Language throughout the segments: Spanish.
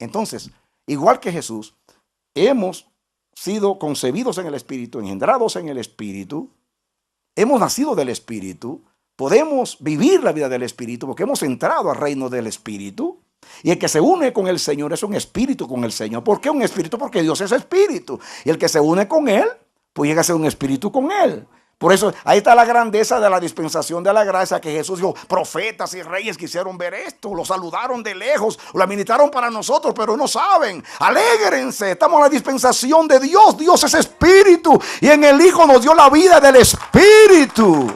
Entonces, igual que Jesús, hemos sido concebidos en el Espíritu, engendrados en el Espíritu, hemos nacido del Espíritu, podemos vivir la vida del Espíritu porque hemos entrado al reino del Espíritu. Y el que se une con el Señor es un espíritu con el Señor. ¿Por qué un espíritu? Porque Dios es espíritu. Y el que se une con Él, pues llega a ser un espíritu con Él. Por eso ahí está la grandeza de la dispensación de la gracia, que Jesús dijo, profetas y reyes quisieron ver esto, lo saludaron de lejos, lo administraron para nosotros, pero no saben. Alégrense, estamos en la dispensación de Dios. Dios es espíritu y en el Hijo nos dio la vida del Espíritu.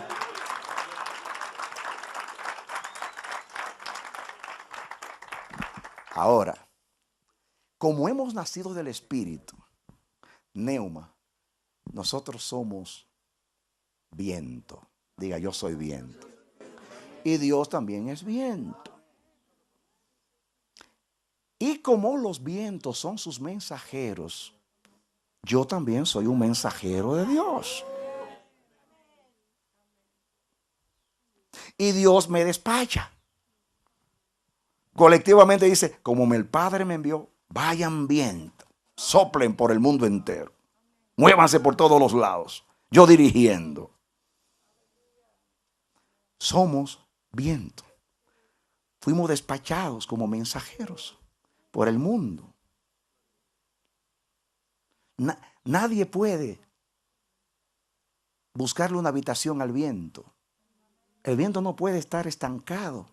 Ahora, como hemos nacido del Espíritu, Neuma, nosotros somos viento. Diga, yo soy viento. Y Dios también es viento. Y como los vientos son sus mensajeros, yo también soy un mensajero de Dios. Y Dios me despacha. Colectivamente dice, como el Padre me envió, vayan viento, soplen por el mundo entero, muévanse por todos los lados, yo dirigiendo. Somos viento. Fuimos despachados como mensajeros por el mundo. Nadie puede buscarle una habitación al viento. El viento no puede estar estancado.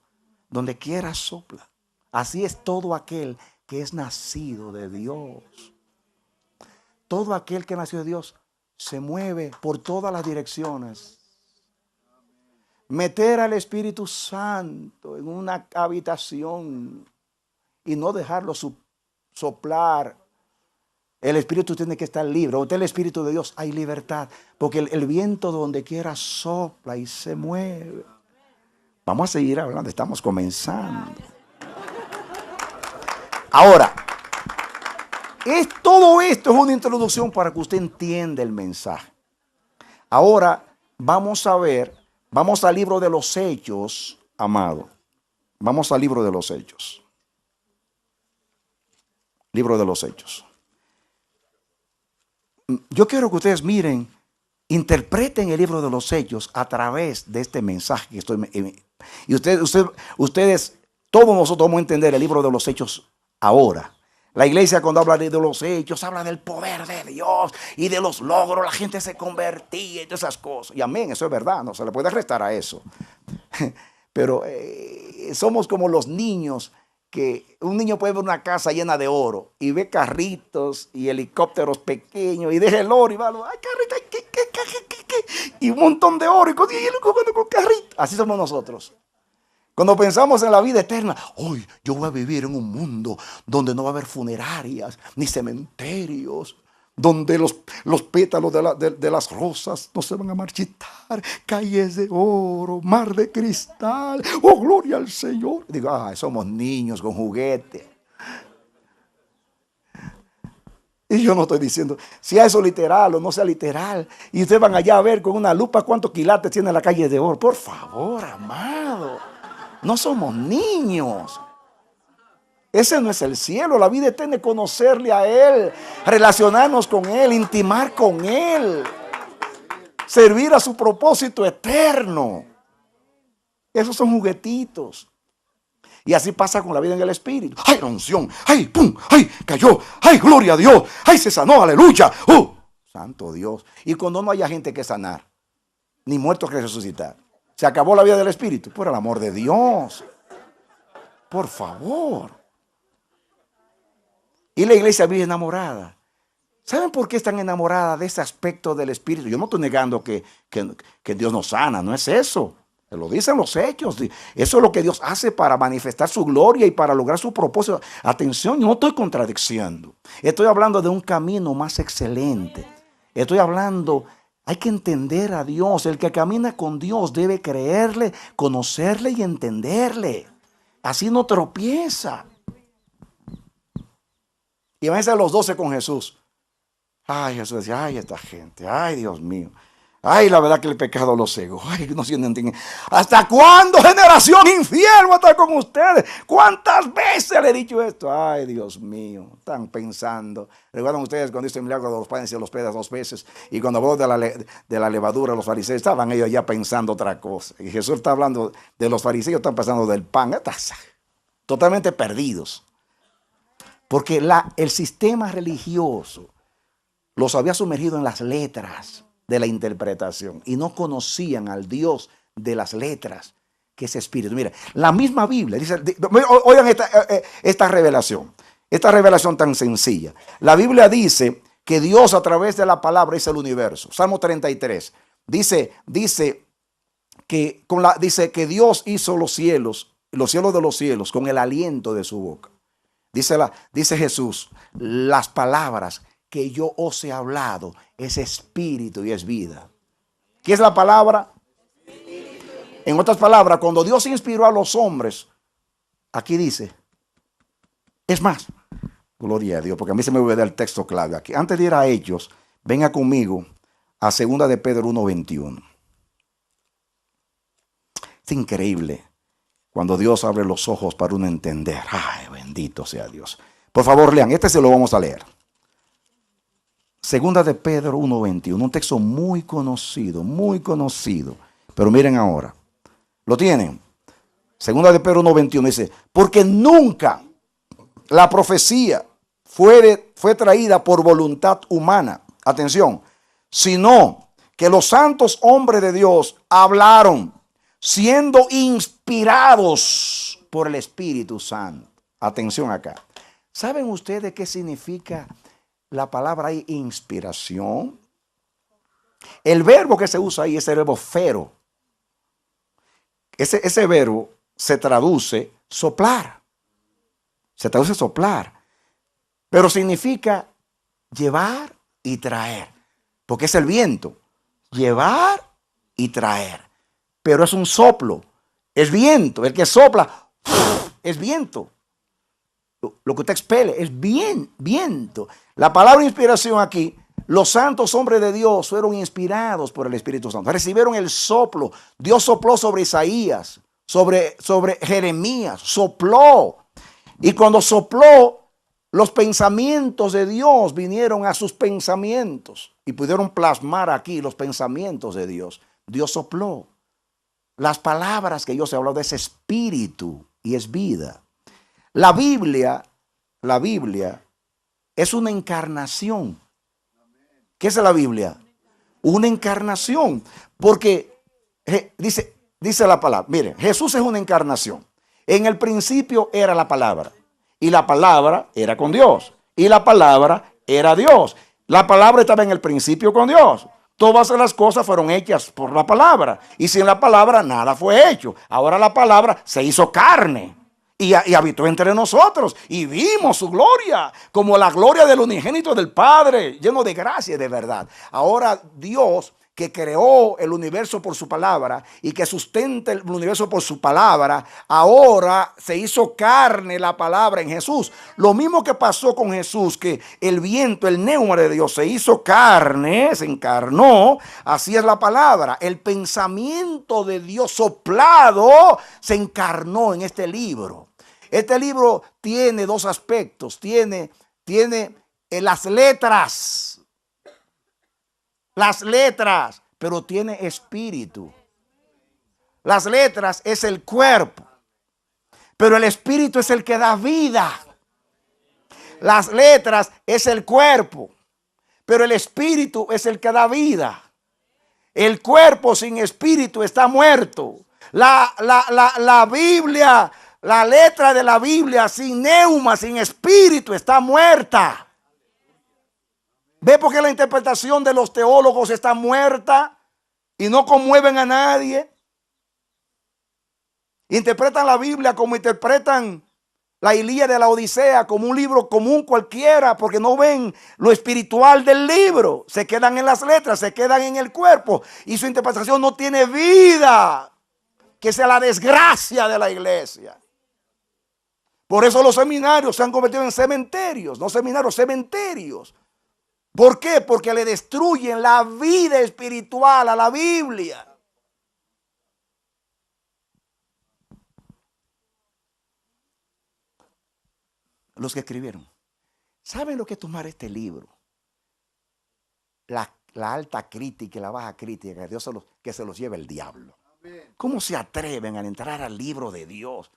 Donde quiera sopla. Así es todo aquel que es nacido de Dios. Todo aquel que nació de Dios se mueve por todas las direcciones. Meter al Espíritu Santo en una habitación y no dejarlo soplar. El Espíritu tiene que estar libre. Usted, el Espíritu de Dios, hay libertad. Porque el viento donde quiera sopla y se mueve. Vamos a seguir hablando, estamos comenzando. Ahora, todo esto es una introducción para que usted entienda el mensaje. Ahora vamos a ver, vamos al libro de los Hechos, amado. Vamos al libro de los Hechos. Libro de los Hechos. Yo quiero que ustedes miren, interpreten el libro de los Hechos a través de este mensaje que estoy. Y ustedes, todos nosotros vamos a entender el libro de los Hechos ahora. La iglesia, cuando habla de los hechos, habla del poder de Dios y de los logros. La gente se convertía y todas esas cosas. Y amén, eso es verdad, no se le puede restar a eso. Pero somos como los niños, que un niño puede ver una casa llena de oro y ve carritos y helicópteros pequeños y deja el oro y va, ay, carrito, y un montón de oro y él jugando con carritos. Así somos nosotros. Cuando pensamos en la vida eterna, hoy yo voy a vivir en un mundo donde no va a haber funerarias ni cementerios, donde los pétalos de las rosas no se van a marchitar, calles de oro, mar de cristal, oh gloria al Señor. Digo, somos niños con juguete. Y yo no estoy diciendo, sea eso literal o no sea literal, y ustedes van allá a ver con una lupa cuántos quilates tiene la calle de oro. Por favor, amado, no somos niños. Ese no es el cielo. La vida eterna es conocerle a Él, relacionarnos con Él, intimar con Él, servir a su propósito eterno. Esos son juguetitos. Y así pasa con la vida en el Espíritu. ¡Ay, la unción! ¡Ay, pum! ¡Ay, cayó! ¡Ay, gloria a Dios! ¡Ay, se sanó! ¡Aleluya! ¡Santo Dios! Y cuando no haya gente que sanar, ni muertos que resucitar, se acabó la vida del Espíritu. Por el amor de Dios. Por favor. Y la iglesia vive enamorada. ¿Saben por qué están enamoradas de ese aspecto del Espíritu? Yo no estoy negando que Dios nos sana, no es eso. Lo dicen los hechos. Eso es lo que Dios hace para manifestar su gloria y para lograr su propósito. Atención, yo no estoy contradiciendo. Estoy hablando de un camino más excelente. Estoy hablando, hay que entender a Dios. El que camina con Dios debe creerle, conocerle y entenderle. Así no tropieza. Y van a ser los 12 con Jesús. Ay, Jesús decía, ay, esta gente, ay, Dios mío. Ay, la verdad que el pecado los cegó. Ay, no sienten. ¿Hasta cuándo, generación infiel, voy a estar con ustedes? ¿Cuántas veces le he dicho esto? Ay, Dios mío, están pensando. ¿Recuerdan ustedes cuando hizo el milagro de los panes y los peces 2 veces? Y cuando habló de la levadura, los fariseos, estaban ellos ya pensando otra cosa. Y Jesús está hablando de los fariseos, están pensando del pan. Están totalmente perdidos. Porque el sistema religioso los había sumergido en las letras de la interpretación y no conocían al Dios de las letras, que es espíritu. Mira, la misma Biblia dice, oigan esta revelación tan sencilla. La Biblia dice que Dios a través de la palabra hizo el universo. Salmo 33 dice que Dios hizo los cielos de los cielos con el aliento de su boca. Dice Jesús, las palabras que yo os he hablado es espíritu y es vida. ¿Qué es la palabra? En otras palabras, cuando Dios inspiró a los hombres, aquí dice, es más, gloria a Dios, porque a mí se me olvidó el texto clave aquí. Antes de ir a Hechos, venga conmigo a 2 de Pedro 1:21. Es increíble cuando Dios abre los ojos para uno entender. Ay, bendito sea Dios. Por favor, lean, este se lo vamos a leer. 2 de Pedro 1:21, un texto muy conocido, pero miren ahora, ¿lo tienen? 2 de Pedro 1:21 dice, porque nunca la profecía fue traída por voluntad humana, atención, sino que los santos hombres de Dios hablaron, siendo inspirados por el Espíritu Santo. Atención acá. ¿Saben ustedes qué significa la palabra ahí, inspiración? El verbo que se usa ahí es el verbo fero. Ese verbo se traduce soplar. Se traduce soplar. Pero significa llevar y traer. Porque es el viento. Llevar y traer. Pero es un soplo. Es viento. El que sopla es viento. Lo que usted expele es viento. La palabra inspiración aquí, los santos hombres de Dios fueron inspirados por el Espíritu Santo. Recibieron el soplo. Dios sopló sobre Isaías, sobre Jeremías, sopló. Y cuando sopló, los pensamientos de Dios vinieron a sus pensamientos y pudieron plasmar aquí los pensamientos de Dios. Dios sopló. Las palabras que Dios habló de ese espíritu y es vida. La Biblia es una encarnación. ¿Qué es la Biblia? Una encarnación. Porque dice la palabra, miren, Jesús es una encarnación. En el principio era la palabra. Y la palabra era con Dios. Y la palabra era Dios. La palabra estaba en el principio con Dios. Todas las cosas fueron hechas por la palabra. Y sin la palabra nada fue hecho. Ahora la palabra se hizo carne. Y habitó entre nosotros y vimos su gloria, como la gloria del unigénito del Padre, lleno de gracia y de verdad. Ahora Dios, que creó el universo por su palabra y que sustenta el universo por su palabra, ahora se hizo carne la palabra en Jesús. Lo mismo que pasó con Jesús, que el viento, el neuma de Dios se hizo carne, se encarnó, así es la palabra. El pensamiento de Dios soplado se encarnó en este libro. Este libro tiene dos aspectos, tiene las letras, pero tiene espíritu. Las letras es el cuerpo, pero el espíritu es el que da vida. Las letras es el cuerpo, pero el espíritu es el que da vida. El cuerpo sin espíritu está muerto. La Biblia, la letra de la Biblia sin neuma, sin espíritu, está muerta. ¿Ve por qué la interpretación de los teólogos está muerta y no conmueven a nadie? Interpretan la Biblia como interpretan la Ilíada de la Odisea, como un libro común cualquiera, porque no ven lo espiritual del libro. Se quedan en las letras, se quedan en el cuerpo y su interpretación no tiene vida, que sea la desgracia de la iglesia. Por eso los seminarios se han convertido en cementerios, no seminarios, cementerios. ¿Por qué? Porque le destruyen la vida espiritual a la Biblia. Los que escribieron, ¿saben lo que es tomar este libro? La alta crítica y la baja crítica, que Dios que se los lleve el diablo. ¿Cómo se atreven a entrar al libro de Dios?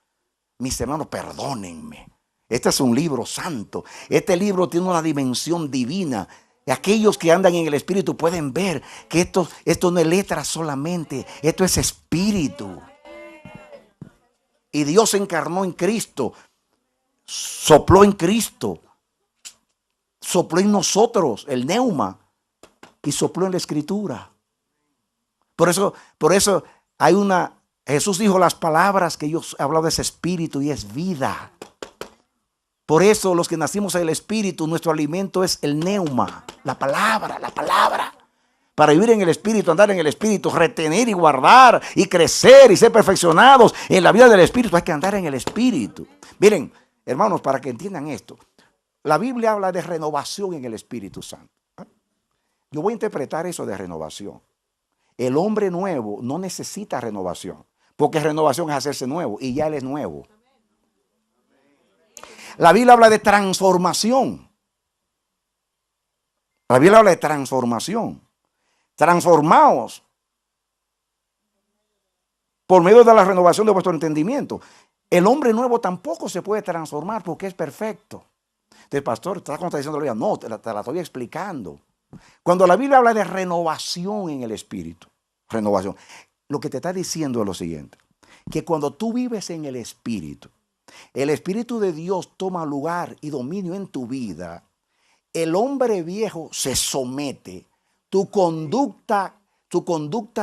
Mis hermanos, perdónenme. Este es un libro santo. Este libro tiene una dimensión divina. Y aquellos que andan en el Espíritu pueden ver que esto no es letra solamente. Esto es espíritu. Y Dios se encarnó en Cristo. Sopló en Cristo. Sopló en nosotros el neuma. Y sopló en la Escritura. Por eso hay Jesús dijo las palabras que yo he hablado, de ese espíritu y es vida. Por eso los que nacimos en el Espíritu, nuestro alimento es el neuma, la palabra. Para vivir en el Espíritu, andar en el Espíritu, retener y guardar y crecer y ser perfeccionados en la vida del Espíritu, hay que andar en el Espíritu. Miren, hermanos, para que entiendan esto, la Biblia habla de renovación en el Espíritu Santo. Yo voy a interpretar eso de renovación. El hombre nuevo no necesita renovación, porque renovación es hacerse nuevo y ya él es nuevo. La Biblia habla de transformación. La Biblia habla de transformación. Transformaos por medio de la renovación de vuestro entendimiento. El hombre nuevo tampoco se puede transformar porque es perfecto. Entonces, pastor, ¿estás contradiciendo la Biblia? No, te la estoy explicando. Cuando la Biblia habla de renovación en el Espíritu, renovación, lo que te está diciendo es lo siguiente, que cuando tú vives en el Espíritu de Dios toma lugar y dominio en tu vida, el hombre viejo se somete, tu conducta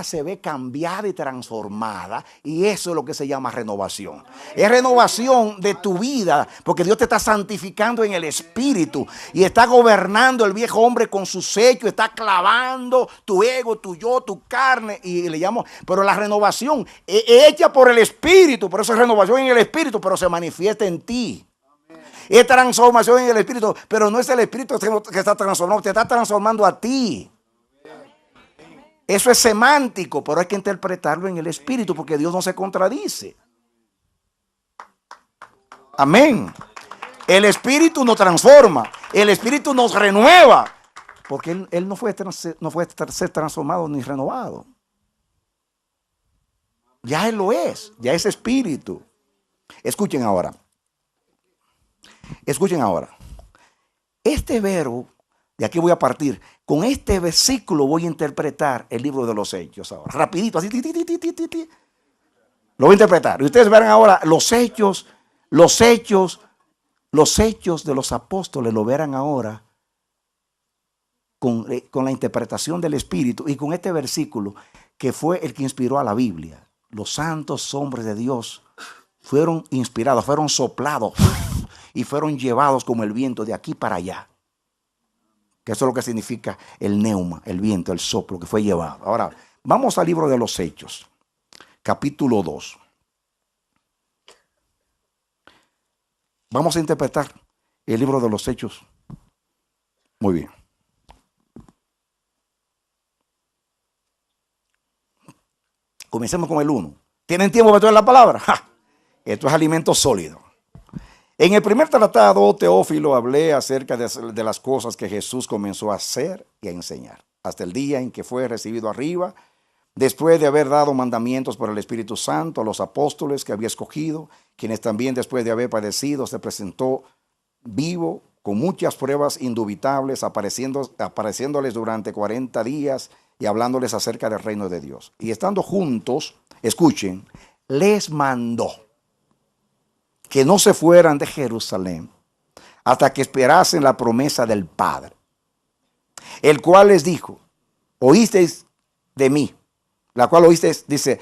se ve cambiada y transformada, y eso es lo que se llama renovación. Es renovación de tu vida, porque Dios te está santificando en el Espíritu y está gobernando el viejo hombre con sus hechos, está clavando tu ego, tu yo, tu carne, y le llamo, pero la renovación es hecha por el Espíritu, por eso es renovación en el Espíritu, pero se manifiesta en ti. Es transformación en el Espíritu, pero no es el Espíritu que está transformando, te está transformando a ti. Eso es semántico, pero hay que interpretarlo en el Espíritu porque Dios no se contradice. Amén. El Espíritu nos transforma, el Espíritu nos renueva, porque Él no fue ser transformado ni renovado. Ya Él lo es, ya es Espíritu. Escuchen ahora. Este verbo, de aquí voy a partir. Con este versículo voy a interpretar el libro de los Hechos ahora. Rapidito, así. Lo voy a interpretar. Y ustedes verán ahora los hechos de los apóstoles, lo verán ahora con la interpretación del Espíritu y con este versículo que fue el que inspiró a la Biblia. Los santos hombres de Dios fueron inspirados, fueron soplados y fueron llevados como el viento de aquí para allá. Que eso es lo que significa el neuma, el viento, el soplo que fue llevado. Ahora, vamos al libro de los Hechos, capítulo 2. Vamos a interpretar el libro de los Hechos. Muy bien. Comencemos con el 1. ¿Tienen tiempo para estudiar la palabra? ¡Ja! Esto es alimento sólido. En el primer tratado, Teófilo, hablé acerca de las cosas que Jesús comenzó a hacer y a enseñar, hasta el día en que fue recibido arriba, después de haber dado mandamientos por el Espíritu Santo a los apóstoles que había escogido, quienes también después de haber padecido se presentó vivo, con muchas pruebas indubitables, apareciéndoles durante 40 días y hablándoles acerca del reino de Dios. Y estando juntos, escuchen, les mandó que no se fueran de Jerusalén hasta que esperasen la promesa del Padre, el cual les dijo, oísteis de mí, la cual oísteis, dice,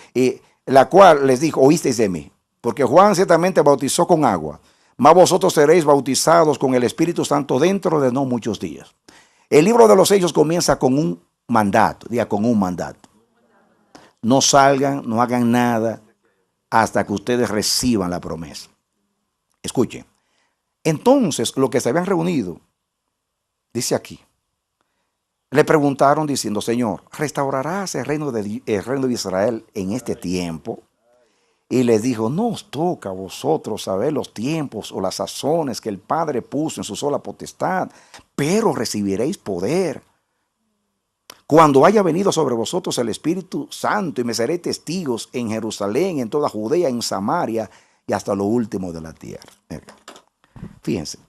la cual les dijo, oísteis de mí, porque Juan ciertamente bautizó con agua, mas vosotros seréis bautizados con el Espíritu Santo dentro de no muchos días. El libro de los Hechos comienza con un mandato, diga, con un mandato. No salgan, no hagan nada hasta que ustedes reciban la promesa. Escuchen, entonces los que se habían reunido, dice aquí, Le preguntaron diciendo, Señor, ¿restaurarás el reino de Israel en este tiempo? Y les dijo, no os toca a vosotros saber los tiempos o las sazones que el Padre puso en su sola potestad, pero recibiréis poder cuando haya venido sobre vosotros el Espíritu Santo, y me seréis testigos en Jerusalén, en toda Judea, en Samaria y hasta lo último de la tierra. Fíjense,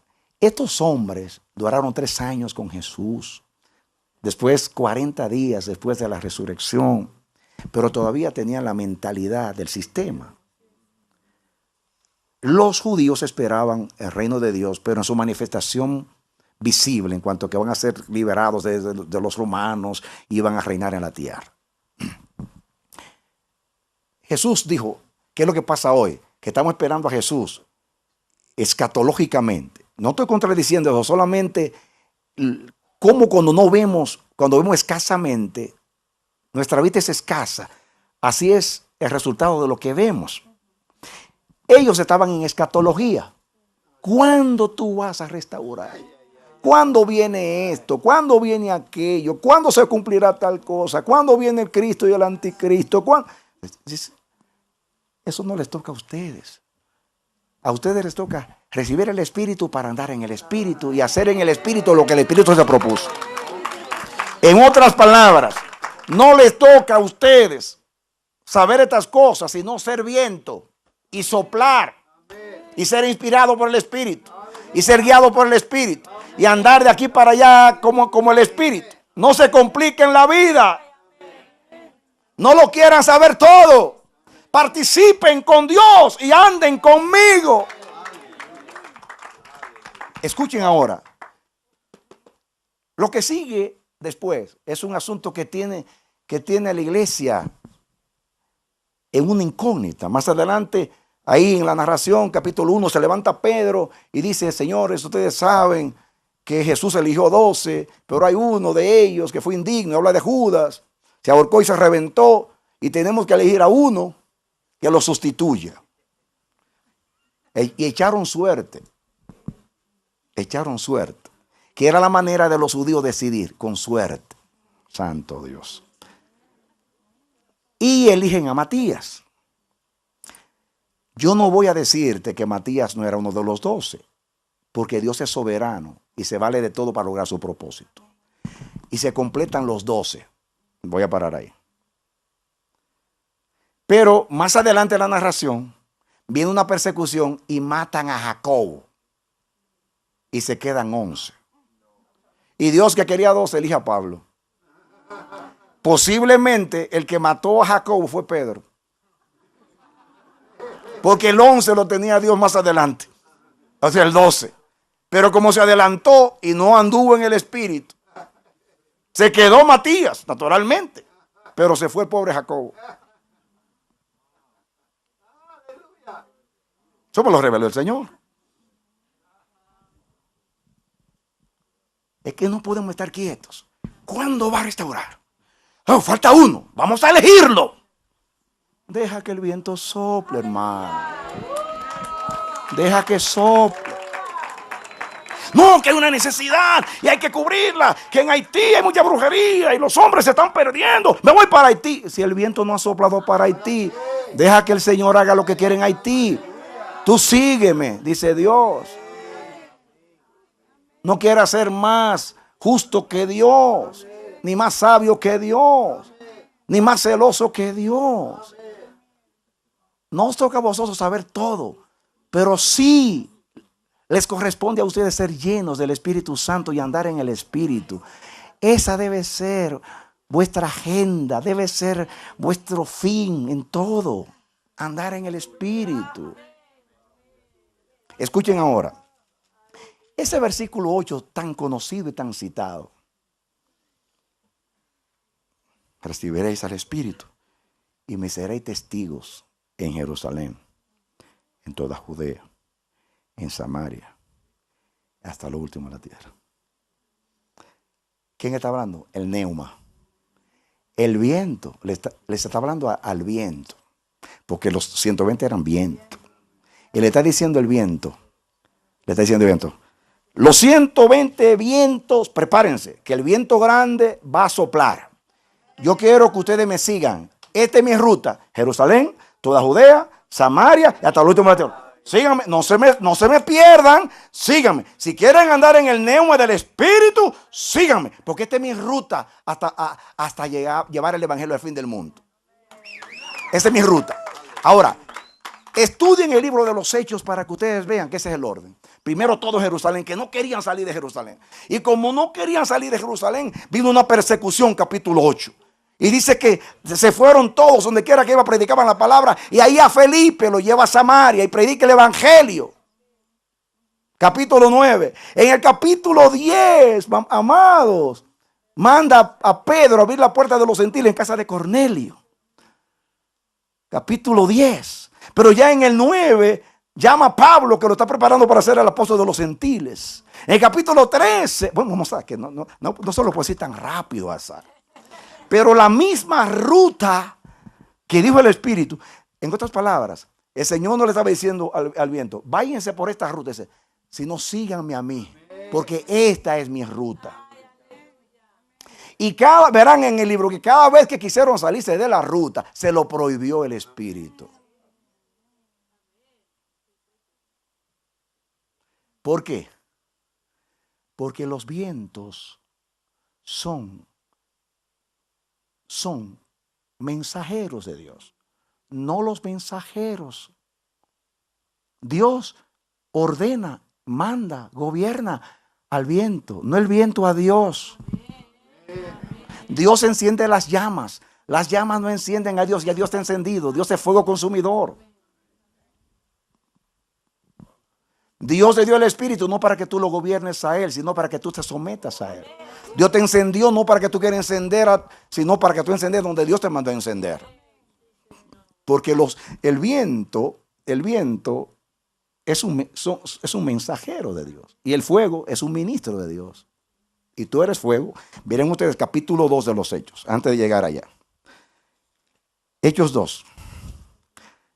estos hombres duraron 3 años con Jesús, después 40 días después de la resurrección, pero todavía tenían la mentalidad del sistema. Los judíos esperaban el reino de Dios, pero en su manifestación visible, en cuanto que van a ser liberados de los romanos y van a reinar en la tierra. Jesús dijo, ¿qué es lo que pasa hoy? Que estamos esperando a Jesús escatológicamente. No estoy contradiciendo eso, solamente como cuando vemos escasamente, nuestra vida es escasa. Así es el resultado de lo que vemos. Ellos estaban en escatología. ¿Cuándo tú vas a restaurar? ¿Cuándo viene esto? ¿Cuándo viene aquello? ¿Cuándo se cumplirá tal cosa? ¿Cuándo viene el Cristo y el anticristo? Eso no les toca a ustedes. A ustedes les toca recibir el Espíritu para andar en el Espíritu y hacer en el Espíritu lo que el Espíritu se propuso. En otras palabras, no les toca a ustedes saber estas cosas, sino ser viento y soplar y ser inspirado por el Espíritu y ser guiado por el Espíritu y andar de aquí para allá como el Espíritu. No se compliquen la vida. No lo quieran saber todo. Participen con Dios y anden conmigo. Escuchen ahora. Lo que sigue después es un asunto que tiene la iglesia en una incógnita. Más adelante, ahí en la narración, capítulo 1, se levanta Pedro y dice, señores, ustedes saben que Jesús eligió 12, pero hay uno de ellos que fue indigno. Habla de Judas, se ahorcó y se reventó, y tenemos que elegir a uno que lo sustituya. Y echaron suerte, que era la manera de los judíos decidir, con suerte. Santo Dios. Y eligen a Matías. Yo no voy a decirte que Matías no era uno de los 12, porque Dios es soberano y se vale de todo para lograr su propósito. Y se completan los 12. Voy a parar ahí. Pero más adelante en la narración viene una persecución y matan a Jacobo. Y se quedan 11. Y Dios, que quería 12, elige a Pablo. Posiblemente el que mató a Jacobo fue Pedro. Porque el 11 lo tenía Dios más adelante. O sea, el 12. Pero como se adelantó y no anduvo en el Espíritu, se quedó Matías, naturalmente. Pero se fue el pobre Jacobo. Eso me lo reveló el Señor. Es que no podemos estar quietos. ¿Cuándo va a restaurar? Oh, falta uno. Vamos a elegirlo. Deja que el viento sople, hermano. Deja que sople. No, que hay una necesidad y hay que cubrirla. Que en Haití hay mucha brujería y los hombres se están perdiendo. Me voy para Haití. Si el viento no ha soplado para Haití, deja que el Señor haga lo que quiere en Haití. Tú sígueme, dice Dios. No quieras ser más justo que Dios, ni más sabio que Dios, ni más celoso que Dios. No os toca a vosotros saber todo, pero sí les corresponde a ustedes ser llenos del Espíritu Santo y andar en el Espíritu. Esa debe ser vuestra agenda, debe ser vuestro fin en todo, andar en el Espíritu. Escuchen ahora. Ese versículo 8 tan conocido y tan citado. Recibiréis al Espíritu y me seréis testigos en Jerusalén, en toda Judea, en Samaria, hasta lo último de la tierra. ¿Quién está hablando? El neuma. El viento, les está hablando al viento, porque los 120 eran viento. Y le está diciendo el viento, Los 120 vientos, prepárense, que el viento grande va a soplar. Yo quiero que ustedes me sigan. Esta es mi ruta. Jerusalén, toda Judea, Samaria y hasta el último latino. Síganme, no se me pierdan, síganme. Si quieren andar en el neuma del Espíritu, síganme. Porque esta es mi ruta hasta llevar el Evangelio al fin del mundo. Esa es mi ruta. Ahora, estudien el libro de los Hechos para que ustedes vean que ese es el orden. Primero todo Jerusalén, que no querían salir de Jerusalén. Y como no querían salir de Jerusalén, vino una persecución, capítulo 8. Y dice que se fueron todos, donde quiera que iba, predicaban la palabra. Y ahí a Felipe lo lleva a Samaria y predica el evangelio. Capítulo 9. En el capítulo 10, amados, manda a Pedro a abrir la puerta de los gentiles en casa de Cornelio. Capítulo 10. Pero ya en el 9 llama a Pablo, que lo está preparando para ser el apóstol de los gentiles. En el capítulo 13, bueno, vamos a ver que no se lo puedo decir tan rápido, Azar. Pero la misma ruta que dijo el Espíritu, en otras palabras, el Señor no le estaba diciendo al viento, váyanse por esta ruta, sino síganme a mí, porque esta es mi ruta. Y verán en el libro que cada vez que quisieron salirse de la ruta, se lo prohibió el Espíritu. ¿Por qué? Porque los vientos son mensajeros de Dios, no los mensajeros. Dios ordena, manda, gobierna al viento, no el viento a Dios. Dios enciende las llamas no encienden a Dios, ya Dios está encendido. Dios es fuego consumidor. Dios te dio el Espíritu no para que tú lo gobiernes a Él, sino para que tú te sometas a Él. Dios te encendió no para que tú quieras encender, sino para que tú encendes donde Dios te mandó a encender. Porque el viento es un mensajero de Dios. Y el fuego es un ministro de Dios. Y tú eres fuego. Miren ustedes capítulo 2 de los Hechos, antes de llegar allá. Hechos 2.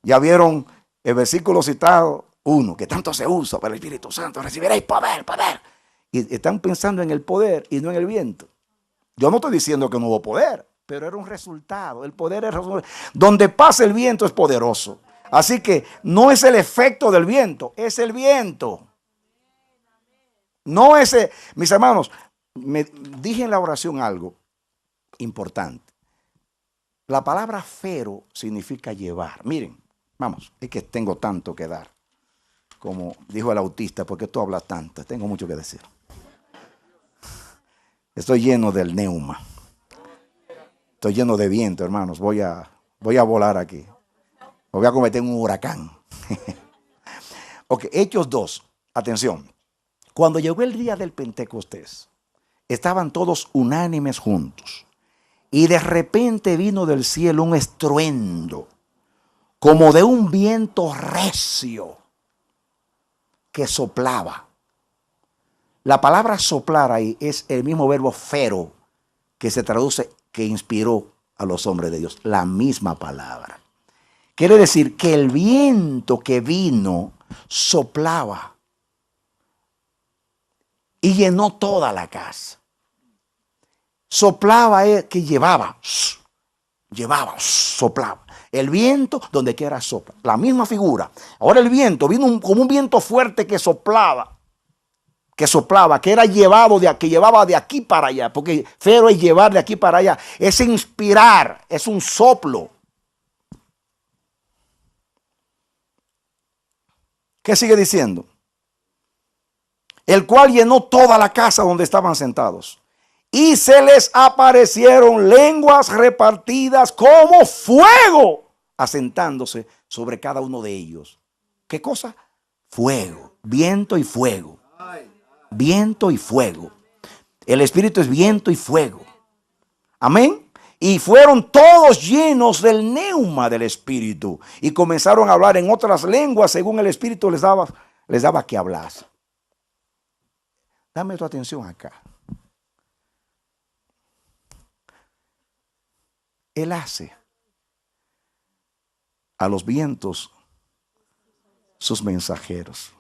Ya vieron el versículo citado. 1, que tanto se usa para el Espíritu Santo, recibiréis poder. Y están pensando en el poder y no en el viento. Yo no estoy diciendo que no hubo poder, pero era un resultado. El poder es donde pasa el viento es poderoso. Así que no es el efecto del viento, es el viento. No ese, mis hermanos, me dije en la oración algo importante. La palabra fero significa llevar. Miren, vamos, es que tengo tanto que dar. Como dijo el autista, porque tú hablas tanto, tengo mucho que decir. Estoy lleno del neuma. Estoy lleno de viento, hermanos. Voy a volar aquí. Me voy a convertir en un huracán. Ok, Hechos 2. Atención. Cuando llegó el día del Pentecostés, estaban todos unánimes juntos. Y de repente vino del cielo un estruendo, como de un viento recio, que soplaba. La palabra soplar ahí es el mismo verbo fero que se traduce que inspiró a los hombres de Dios. La misma palabra. Quiere decir que el viento que vino soplaba y llenó toda la casa. Soplaba que llevaba, soplaba. El viento donde quiera sopla. La misma figura. Ahora el viento vino como un viento fuerte que soplaba. Que era llevado que llevaba de aquí para allá. Porque fero es llevar de aquí para allá. Es inspirar. Es un soplo. ¿Qué sigue diciendo? El cual llenó toda la casa donde estaban sentados. Y se les aparecieron lenguas repartidas como fuego, asentándose sobre cada uno de ellos. ¿Qué cosa? Fuego, viento y fuego. Viento y fuego. El Espíritu es viento y fuego. Amén. Y fueron todos llenos del neuma del Espíritu. Y comenzaron a hablar en otras lenguas según el Espíritu les daba que hablase. Dame tu atención acá. Él hace a los vientos sus mensajeros.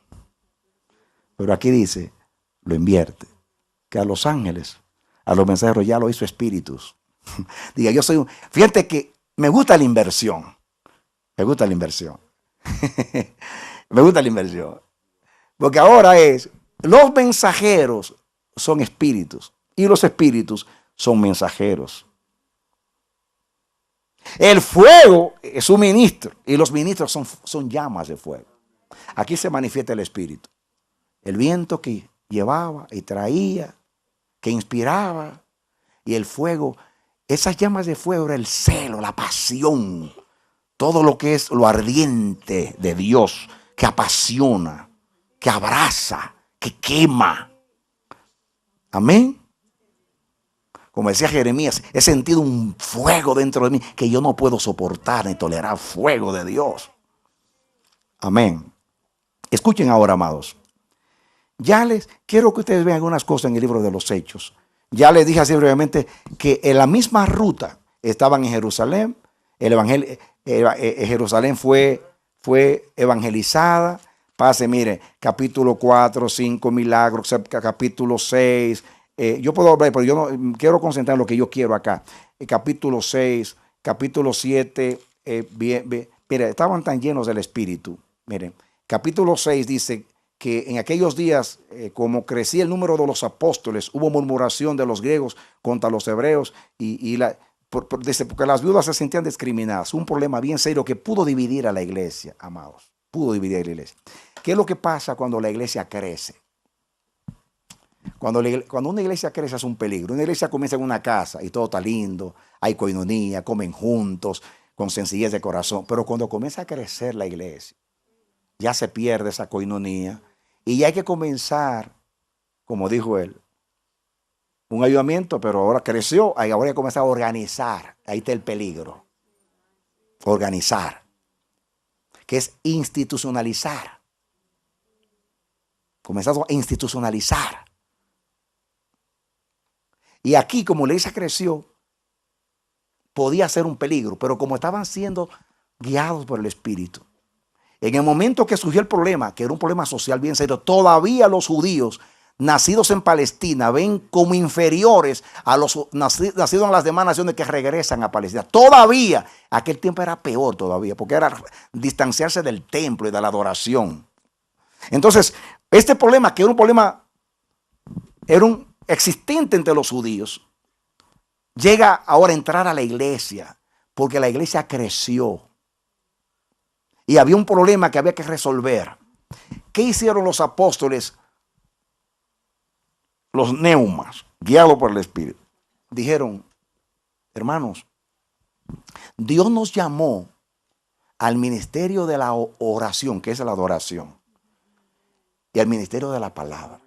Pero aquí dice, lo invierte. Que a los ángeles, a los mensajeros ya lo hizo espíritus. Diga, yo soy fíjate que me gusta la inversión. Me gusta la inversión. Me gusta la inversión. Porque ahora los mensajeros son espíritus y los espíritus son mensajeros. El fuego es un ministro y los ministros son llamas de fuego. Aquí se manifiesta el espíritu. El viento que llevaba y traía, que inspiraba, y el fuego, esas llamas de fuego era el celo, la pasión, todo lo que es lo ardiente de Dios, que apasiona, que abraza, que quema. Amén. Como decía Jeremías, he sentido un fuego dentro de mí que yo no puedo soportar ni tolerar, fuego de Dios. Amén. Escuchen ahora, amados. Ya les quiero que ustedes vean algunas cosas en el libro de los Hechos. Ya les dije así brevemente que en la misma ruta estaban en Jerusalén. Jerusalén fue evangelizada. Pase, mire, capítulo 4, 5 milagros, capítulo 6. Yo puedo hablar, pero yo no quiero concentrar en lo que yo quiero acá. Capítulo 6, capítulo 7. Mire, estaban tan llenos del Espíritu. Miren, capítulo 6 dice que en aquellos días, como crecía el número de los apóstoles, hubo murmuración de los griegos contra los hebreos porque las viudas se sentían discriminadas. Un problema bien serio que pudo dividir a la iglesia, amados. Pudo dividir a la iglesia. ¿Qué es lo que pasa cuando la iglesia crece? Cuando una iglesia crece es un peligro. Una iglesia comienza en una casa y todo está lindo, hay coinonía, comen juntos, con sencillez de corazón. Pero cuando comienza a crecer la iglesia, ya se pierde esa coinonía y ya hay que comenzar, como dijo él, un ayudamiento, pero ahora creció, ahora hay que comenzar a organizar. Ahí está el peligro. Organizar, que es institucionalizar. Comenzamos a institucionalizar. Y aquí, como la iglesia creció, podía ser un peligro, pero como estaban siendo guiados por el Espíritu, en el momento que surgió el problema, que era un problema social bien serio, todavía los judíos nacidos en Palestina ven como inferiores a los nacidos en las demás naciones que regresan a Palestina. Todavía, aquel tiempo era peor todavía, porque era distanciarse del templo y de la adoración. Entonces, este problema, que era un problema, era un existente entre los judíos, llega ahora a entrar a la iglesia, porque la iglesia creció. Y había un problema que había que resolver. ¿Qué hicieron los apóstoles? Los neumas, guiados por el Espíritu. Dijeron, hermanos, Dios nos llamó al ministerio de la oración, que es la adoración, y al ministerio de la palabra.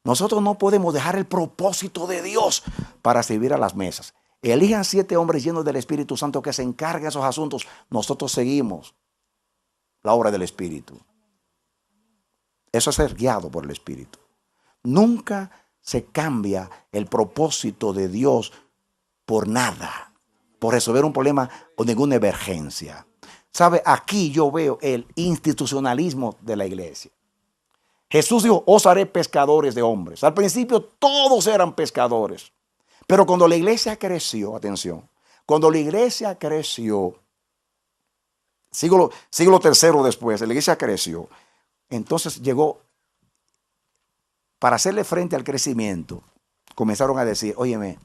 Nosotros no podemos dejar el propósito de Dios para servir a las mesas. Elijan 7 hombres llenos del Espíritu Santo que se encarguen de esos asuntos. Nosotros seguimos la obra del Espíritu. Eso es ser guiado por el Espíritu. Nunca se cambia el propósito de Dios por nada, por resolver un problema o ninguna emergencia. ¿Sabe? Aquí yo veo el institucionalismo de la iglesia. Jesús dijo, os haré pescadores de hombres. Al principio todos eran pescadores. Pero cuando la iglesia creció, atención, cuando la iglesia creció, siglo III después, la iglesia creció, entonces llegó, para hacerle frente al crecimiento, comenzaron a decir, óyeme,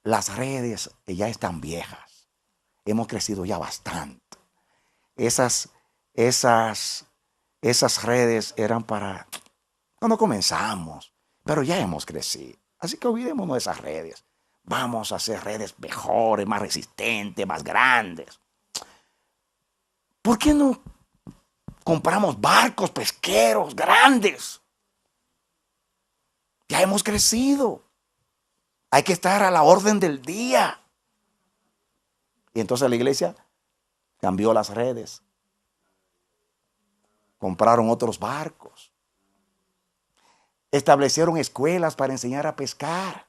las redes ya están viejas, hemos crecido ya bastante. Esas redes eran para cuando comenzamos, pero ya hemos crecido. Así que olvidémonos de esas redes. Vamos a hacer redes mejores, más resistentes, más grandes. ¿Por qué no compramos barcos pesqueros grandes? Ya hemos crecido. Hay que estar a la orden del día. Y entonces la iglesia cambió las redes. Compraron otros barcos. Establecieron escuelas para enseñar a pescar.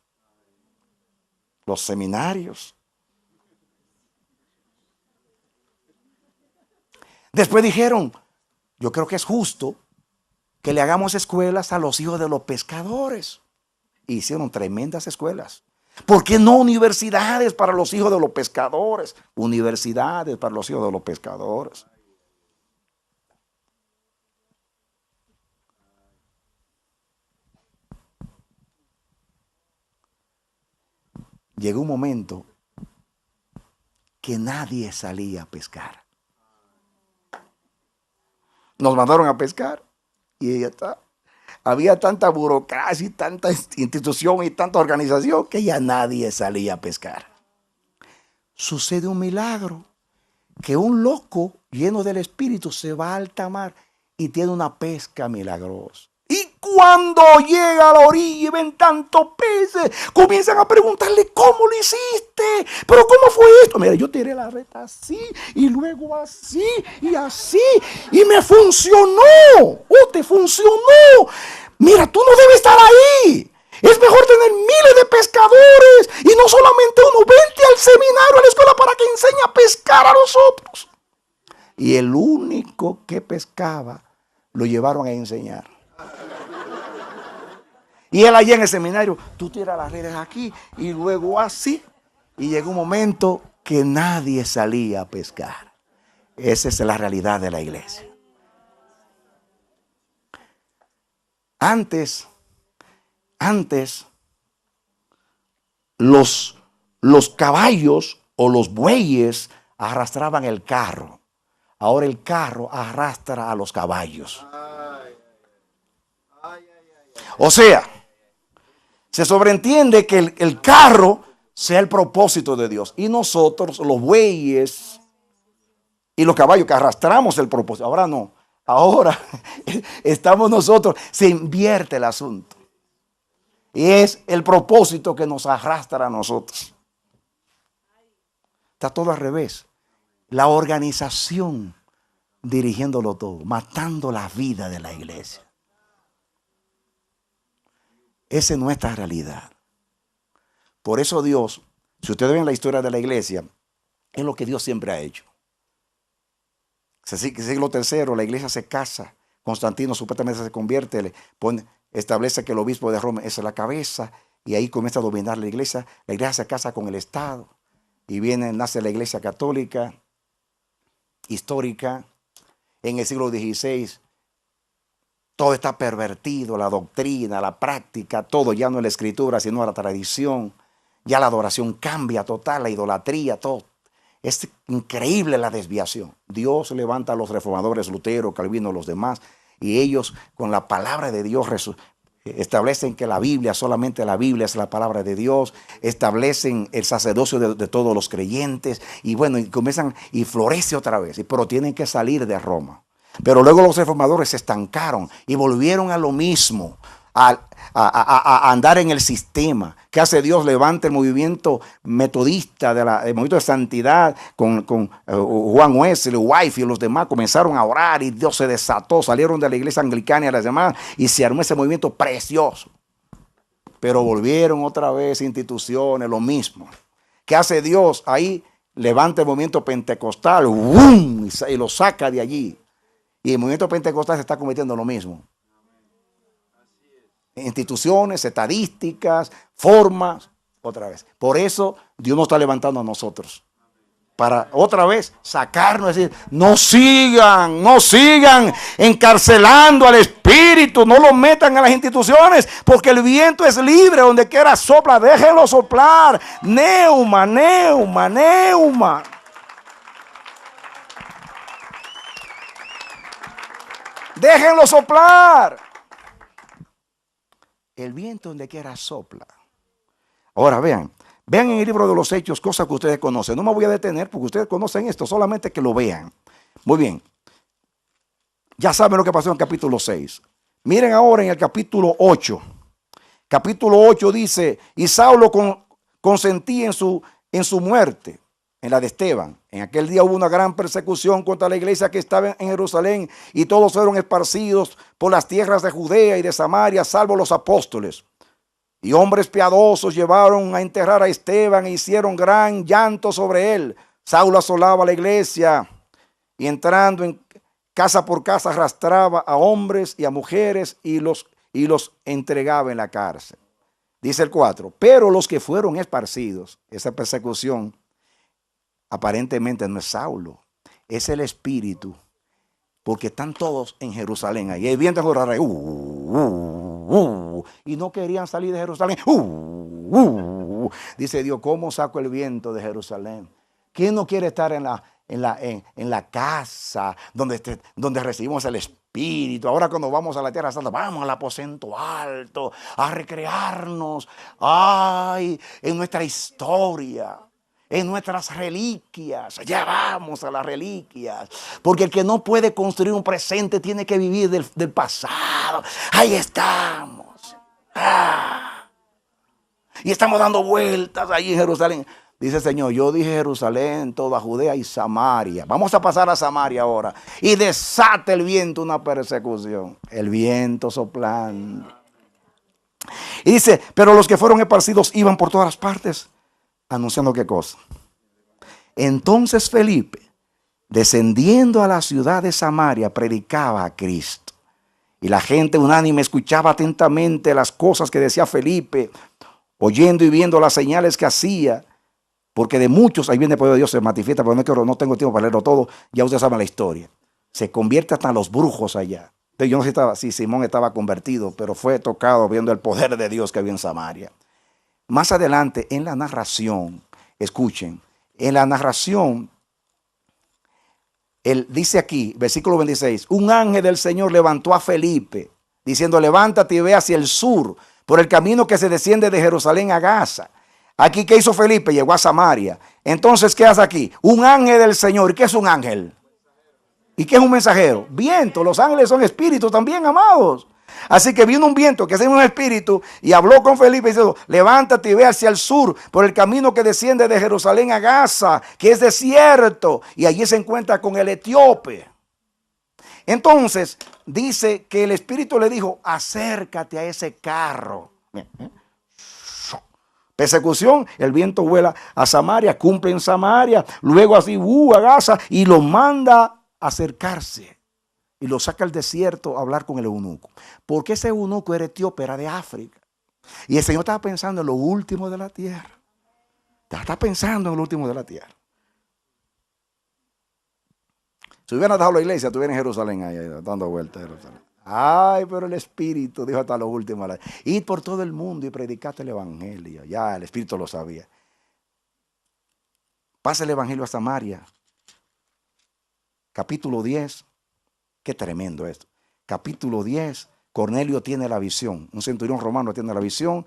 Los seminarios. Después dijeron, yo creo que es justo que le hagamos escuelas a los hijos de los pescadores. Hicieron tremendas escuelas. ¿Por qué no universidades para los hijos de los pescadores? Universidades para los hijos de los pescadores. Llegó un momento que nadie salía a pescar. Nos mandaron a pescar y ya está. Había tanta burocracia y tanta institución y tanta organización que ya nadie salía a pescar. Sucede un milagro, que un loco lleno del Espíritu se va a alta mar y tiene una pesca milagrosa. Y cuando llega a la orilla y ven tantos peces, comienzan a preguntarle, ¿cómo lo hiciste? ¿Pero cómo fue esto? Mira, yo tiré la red así, y luego así, y así, y me funcionó. ¡Oh, te funcionó! Mira, tú no debes estar ahí. Es mejor tener miles de pescadores, y no solamente uno. Vente al seminario, a la escuela, para que enseñe a pescar a los otros. Y el único que pescaba, lo llevaron a enseñar. Y él allá en el seminario, tú tiras las redes aquí y luego así. Y llegó un momento que nadie salía a pescar. Esa es la realidad de la iglesia. Antes, los caballos o los bueyes arrastraban el carro. Ahora el carro arrastra a los caballos. O sea, se sobreentiende que el carro sea el propósito de Dios. Y nosotros, los bueyes y los caballos, que arrastramos el propósito. Ahora no. Ahora estamos nosotros. Se invierte el asunto. Y es el propósito que nos arrastra a nosotros. Está todo al revés. La organización dirigiéndolo todo, matando la vida de la iglesia. Esa es nuestra realidad. Por eso Dios, si ustedes ven la historia de la iglesia, es lo que Dios siempre ha hecho. Siglo III, la iglesia se casa. Constantino supuestamente se convierte, establece que el obispo de Roma es la cabeza y ahí comienza a dominar la iglesia. La iglesia se casa con el Estado y nace la iglesia católica histórica. En el siglo XVI todo está pervertido, la doctrina, la práctica, todo ya no es la escritura, sino la tradición. Ya la adoración cambia total, la idolatría, todo. Es increíble la desviación. Dios levanta a los reformadores, Lutero, Calvino, los demás, y ellos con la palabra de Dios establecen que la Biblia, solamente la Biblia es la palabra de Dios, establecen el sacerdocio de todos los creyentes, y bueno, y comienzan, y florece otra vez, pero tienen que salir de Roma. Pero luego los reformadores se estancaron y volvieron a lo mismo, a andar en el sistema. ¿Qué hace Dios? Levanta el movimiento metodista, el movimiento de santidad con Juan Wesley, Whitefield y los demás. Comenzaron a orar y Dios se desató. Salieron de la iglesia anglicana y las demás y se armó ese movimiento precioso. Pero volvieron otra vez instituciones, lo mismo. ¿Qué hace Dios? Ahí levanta el movimiento pentecostal, ¡boom! Y lo saca de allí. Y el movimiento pentecostal se está cometiendo lo mismo. Instituciones, estadísticas, formas, otra vez. Por eso Dios nos está levantando a nosotros. Para otra vez sacarnos, decir, no sigan encarcelando al espíritu, no lo metan a las instituciones, porque el viento es libre, donde quiera sopla, déjenlo soplar. Neuma, neuma, neuma. Déjenlo soplar. El viento donde quiera sopla. Ahora vean en el libro de los Hechos cosas que ustedes conocen. No me voy a detener porque ustedes conocen esto, solamente que lo vean. Muy bien. Ya saben lo que pasó en el capítulo 6. Miren ahora en el capítulo 8. Capítulo 8 dice, y Saulo consentía en su muerte, en la de Esteban. En aquel día hubo una gran persecución contra la iglesia que estaba en Jerusalén y todos fueron esparcidos por las tierras de Judea y de Samaria, salvo los apóstoles. Y hombres piadosos llevaron a enterrar a Esteban e hicieron gran llanto sobre él. Saulo asolaba la iglesia y entrando casa por casa arrastraba a hombres y a mujeres y los entregaba en la cárcel. Dice el 4, pero los que fueron esparcidos, esa persecución aparentemente no es Saulo, es el Espíritu, porque están todos en Jerusalén. Ahí el viento en Jerusalén, y no querían salir de Jerusalén. Dice Dios, ¿cómo saco el viento de Jerusalén? ¿Quién no quiere estar en la casa donde recibimos el Espíritu? Ahora cuando vamos a la Tierra Santa, vamos al aposento alto a recrearnos, ay, en nuestra historia, en nuestras reliquias. Ya vamos a las reliquias, porque el que no puede construir un presente tiene que vivir del pasado. Ahí estamos, y estamos dando vueltas ahí en Jerusalén. Dice el Señor, yo dije Jerusalén, toda Judea y Samaria. Vamos a pasar a Samaria ahora. Y desata el viento una persecución. El viento soplando. Y dice, pero los que fueron esparcidos iban por todas las partes, anunciando ¿qué cosa? Entonces Felipe, descendiendo a la ciudad de Samaria, predicaba a Cristo. Y la gente unánime escuchaba atentamente las cosas que decía Felipe, oyendo y viendo las señales que hacía. Porque de muchos, ahí viene el poder de Dios, se manifiesta, pero no tengo tiempo para leerlo todo, ya ustedes saben la historia. Se convierte hasta los brujos allá. Entonces, yo no sé si Simón estaba convertido, pero fue tocado viendo el poder de Dios que había en Samaria. Más adelante, en la narración, escuchen, en la narración, él dice aquí, versículo 26, un ángel del Señor levantó a Felipe, diciendo, levántate y ve hacia el sur, por el camino que se desciende de Jerusalén a Gaza. Aquí, ¿qué hizo Felipe? Llegó a Samaria. Entonces, ¿qué hace aquí? Un ángel del Señor. ¿Y qué es un ángel? ¿Y qué es un mensajero? Viento. Los ángeles son espíritus también, amados. Así que vino un viento que es un espíritu y habló con Felipe diciendo, levántate y ve hacia el sur por el camino que desciende de Jerusalén a Gaza, que es desierto. Y allí se encuentra con el etíope. Entonces, dice que el espíritu le dijo, acércate a ese carro. Persecución, el viento vuela a Samaria, cumple en Samaria, luego así a Gaza y lo manda a acercarse y lo saca al desierto a hablar con el eunuco. Porque ese eunuco era etíope, era de África. Y el Señor estaba pensando en lo último de la tierra. Está pensando en lo último de la tierra. Si hubieran dejado la iglesia, estuviera en Jerusalén ahí, dando vueltas a Jerusalén. Ay, pero el Espíritu dijo hasta lo último. Id por todo el mundo y predicate el Evangelio. Ya el Espíritu lo sabía. Pasa el Evangelio a Samaria. Capítulo 10. Qué tremendo esto. Capítulo 10. Cornelio tiene la visión. Un centurión romano tiene la visión.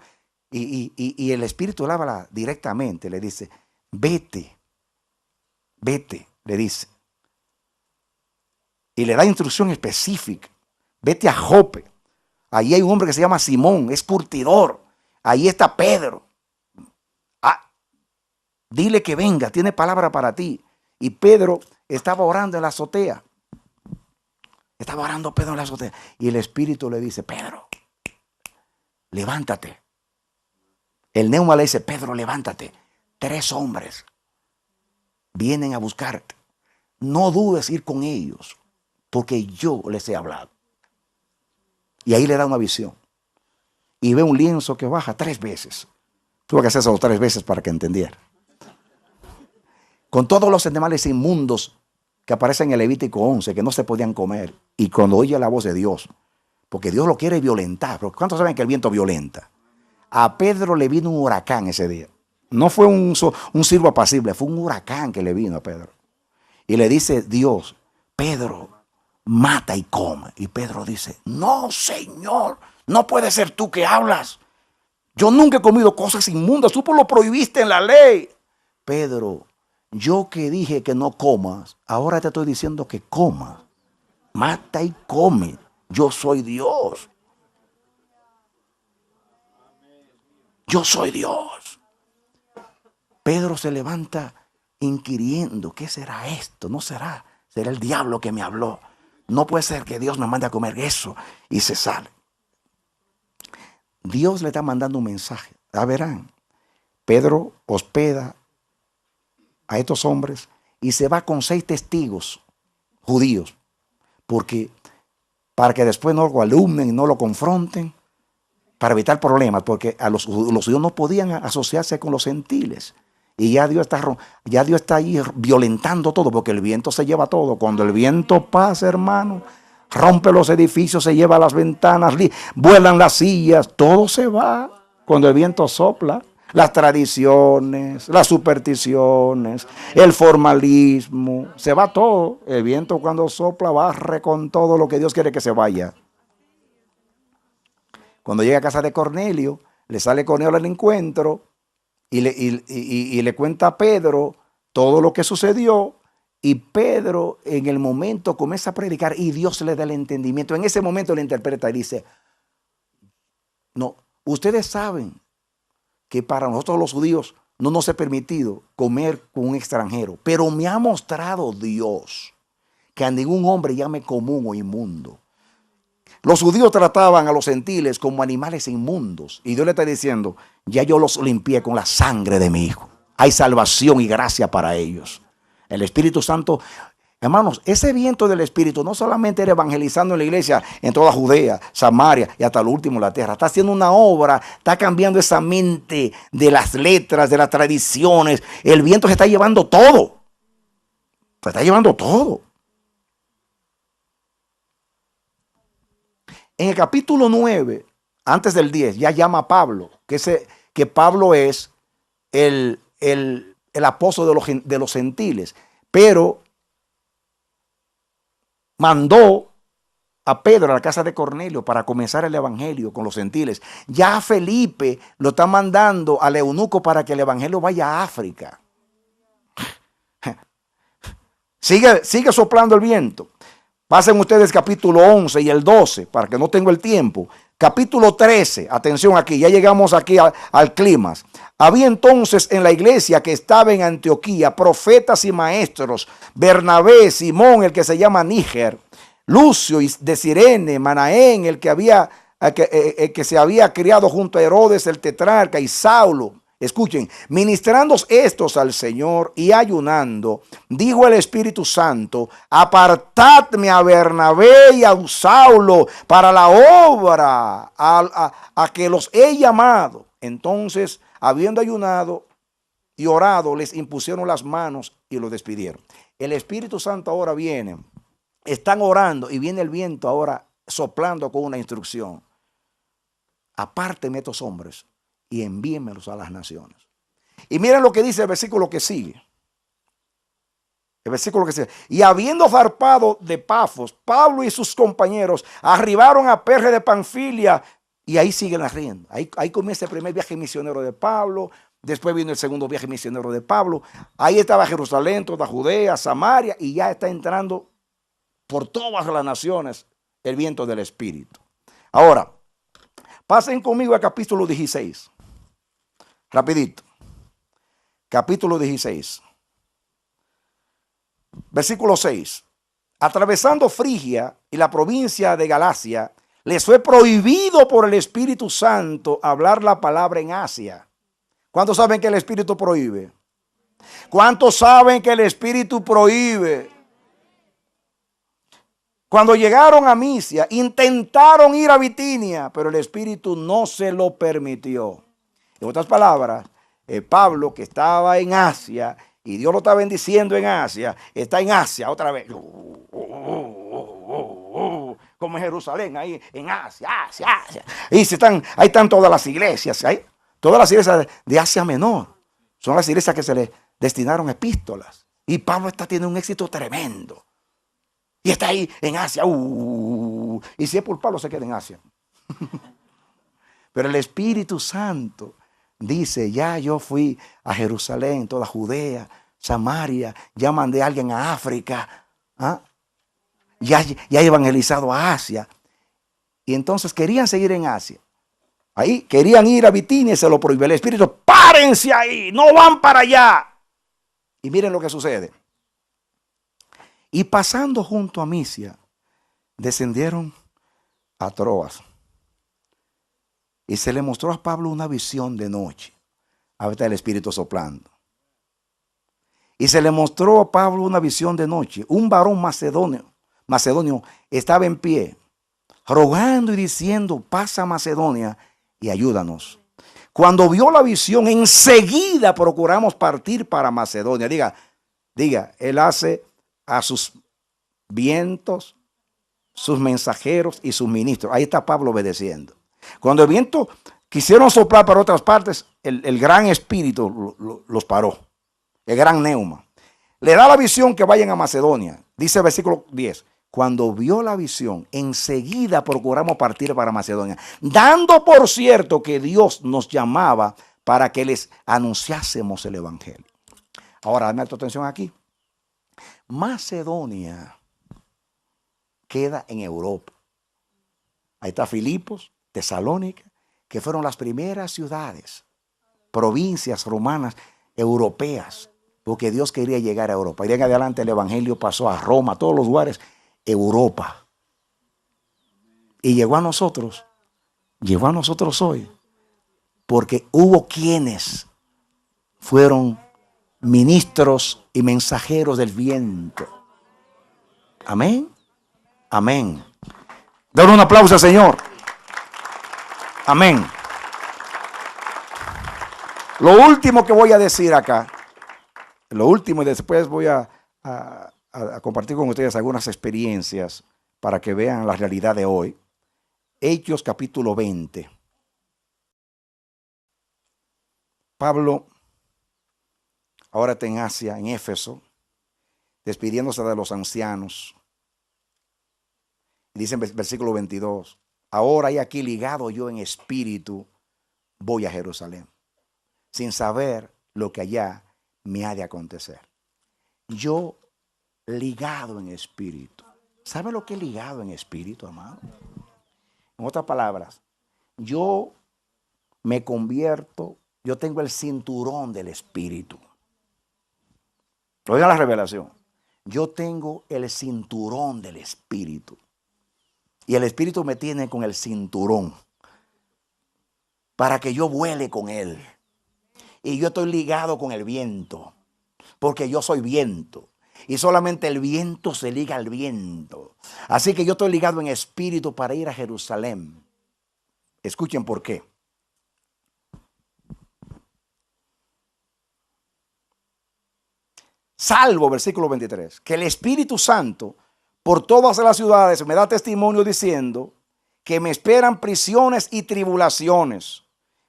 Y el Espíritu le habla directamente. Le dice, vete, le dice. Y le da instrucción específica. Vete a Jope. Ahí hay un hombre que se llama Simón, es curtidor. Ahí está Pedro. Dile que venga, tiene palabra para ti. Y Pedro estaba orando en la azotea. Estaba orando Pedro en la azotea. Y el Espíritu le dice, Pedro, levántate. El neuma le dice, Pedro, levántate. 3 hombres vienen a buscarte. No dudes ir con ellos, porque yo les he hablado. Y ahí le da una visión. Y ve un lienzo que baja 3 veces. Tuve que hacer eso 3 veces para que entendiera. Con todos los animales inmundos que aparecen en el Levítico 11, que no se podían comer. Y cuando oye la voz de Dios, porque Dios lo quiere violentar. Pero ¿cuántos saben que el viento violenta? A Pedro le vino un huracán ese día. No fue un silbo apacible, fue un huracán que le vino a Pedro. Y le dice Dios, Pedro, mata y come. Y Pedro dice, no, Señor, no puede ser tú que hablas. Yo nunca he comido cosas inmundas, tú lo prohibiste en la ley. Pedro, yo que dije que no comas, ahora te estoy diciendo que comas. Mata y come. Yo soy Dios. Yo soy Dios. Pedro se levanta inquiriendo, ¿qué será esto? No será, será el diablo que me habló. No puede ser que Dios me mande a comer eso. Y se sale. Dios le está mandando un mensaje. Ya verán. Pedro hospeda a estos hombres y se va con 6 testigos judíos porque para que después no lo alumnen y no lo confronten, para evitar problemas, porque los judíos no podían asociarse con los gentiles. Y ya Dios está ahí violentando todo, porque el viento se lleva todo. Cuando el viento pasa, hermano, rompe los edificios, se lleva las ventanas, vuelan las sillas, todo se va cuando el viento sopla. Las tradiciones, las supersticiones, el formalismo, se va todo. El viento cuando sopla barre con todo lo que Dios quiere que se vaya. Cuando llega a casa de Cornelio, le sale Cornelio al encuentro y le cuenta a Pedro todo lo que sucedió. Y Pedro en el momento comienza a predicar y Dios le da el entendimiento. En ese momento le interpreta y dice, no, ustedes saben que para nosotros los judíos no nos es permitido comer con un extranjero, pero me ha mostrado Dios que a ningún hombre llame común o inmundo. Los judíos trataban a los gentiles como animales inmundos y Dios le está diciendo, ya yo los limpié con la sangre de mi Hijo. Hay salvación y gracia para ellos. El Espíritu Santo, hermanos, ese viento del Espíritu no solamente era evangelizando en la iglesia, en toda Judea, Samaria y hasta lo último en la tierra. Está haciendo una obra, está cambiando esa mente de las letras, de las tradiciones. El viento se está llevando todo. Se está llevando todo. En el capítulo 9, antes del 10, ya llama a Pablo, que Pablo es el apóstol de los gentiles, pero mandó a Pedro a la casa de Cornelio para comenzar el evangelio con los gentiles. Ya a Felipe lo está mandando al eunuco para que el evangelio vaya a África. Sigue soplando el viento. Pasen ustedes capítulo 11 y el 12, para que no tenga el tiempo. Capítulo 13, atención aquí, ya llegamos aquí al clímax. Había entonces en la iglesia que estaba en Antioquía profetas y maestros, Bernabé, Simón, el que se llama Níger, Lucio de Cirene, Manaén, el que se había criado junto a Herodes el tetrarca, y Saulo. Escuchen, ministrando estos al Señor y ayunando, dijo el Espíritu Santo, apartadme a Bernabé y a Saulo para la obra a que los he llamado. Entonces, habiendo ayunado y orado, les impusieron las manos y los despidieron. El Espíritu Santo ahora viene, están orando y viene el viento ahora soplando con una instrucción. Apártenme estos hombres y envíenmelos a las naciones. Y miren lo que dice el versículo que sigue. El versículo que sigue. Y habiendo zarpado de Pafos, Pablo y sus compañeros arribaron a Perge de Panfilia y ahí siguen las riendas. Ahí comienza el primer viaje misionero de Pablo. Después vino el segundo viaje misionero de Pablo. Ahí estaba Jerusalén, toda Judea, Samaria, y ya está entrando por todas las naciones el viento del Espíritu. Ahora, pasen conmigo al capítulo 16. Rapidito. Capítulo 16. Versículo 6. Atravesando Frigia y la provincia de Galacia, les fue prohibido por el Espíritu Santo hablar la palabra en Asia. ¿Cuántos saben que el Espíritu prohíbe? ¿Cuántos saben que el Espíritu prohíbe? Cuando llegaron a Misia, intentaron ir a Bitinia, pero el Espíritu no se lo permitió. En otras palabras, Pablo, que estaba en Asia, y Dios lo está bendiciendo en Asia, está en Asia otra vez. Como en Jerusalén, ahí en Asia. Y ahí están todas las iglesias, todas las iglesias de Asia Menor. Son las iglesias que se le destinaron epístolas. Y Pablo está teniendo un éxito tremendo. Y está ahí en Asia. Y si es por Pablo, se queda en Asia. Pero el Espíritu Santo dice, ya yo fui a Jerusalén, toda Judea, Samaria, ya mandé a alguien a África, ya he evangelizado a Asia. Y entonces querían seguir en Asia. Ahí querían ir a Bitinia y se lo prohibió el Espíritu. ¡Párense ahí! ¡No van para allá! Y miren lo que sucede. Y pasando junto a Misia, descendieron a Troas. Y se le mostró a Pablo una visión de noche. Ahí está el Espíritu soplando. Y se le mostró a Pablo una visión de noche. Un varón macedonio, macedonio estaba en pie, rogando y diciendo, pasa a Macedonia y ayúdanos. Cuando vio la visión, enseguida procuramos partir para Macedonia. Diga, él hace a sus vientos, sus mensajeros y sus ministros. Ahí está Pablo obedeciendo. Cuando el viento quisieron soplar para otras partes, el gran espíritu los paró. El gran neuma. Le da la visión que vayan a Macedonia. Dice el versículo 10. Cuando vio la visión, enseguida procuramos partir para Macedonia, dando por cierto que Dios nos llamaba para que les anunciásemos el evangelio. Ahora, dame atención aquí. Macedonia queda en Europa. Ahí está Filipos, Tesalónica, que fueron las primeras ciudades, provincias romanas, europeas, porque Dios quería llegar a Europa. Y en adelante el evangelio pasó a Roma, a todos los lugares, Europa. Y llegó a nosotros hoy, porque hubo quienes fueron ministros y mensajeros del viento. Amén. Amén. Dale un aplauso al Señor. Amén. Lo último que voy a decir acá, lo último, y después voy a compartir con ustedes algunas experiencias para que vean la realidad de hoy. Hechos capítulo 20. Pablo ahora está en Asia, en Éfeso, despidiéndose de los ancianos. Dice en versículo 22, ahora y aquí ligado yo en espíritu, voy a Jerusalén, sin saber lo que allá me ha de acontecer. Yo ligado en espíritu. ¿Sabe lo que es ligado en espíritu, amado? En otras palabras, yo me convierto, yo tengo el cinturón del espíritu. Oiga la revelación. Yo tengo el cinturón del espíritu. Y el espíritu me tiene con el cinturón para que yo vuele con él. Y yo estoy ligado con el viento, porque yo soy viento. Y solamente el viento se liga al viento. Así que yo estoy ligado en espíritu para ir a Jerusalén. Escuchen por qué. Salvo, versículo 23, que el Espíritu Santo por todas las ciudades me da testimonio diciendo que me esperan prisiones y tribulaciones.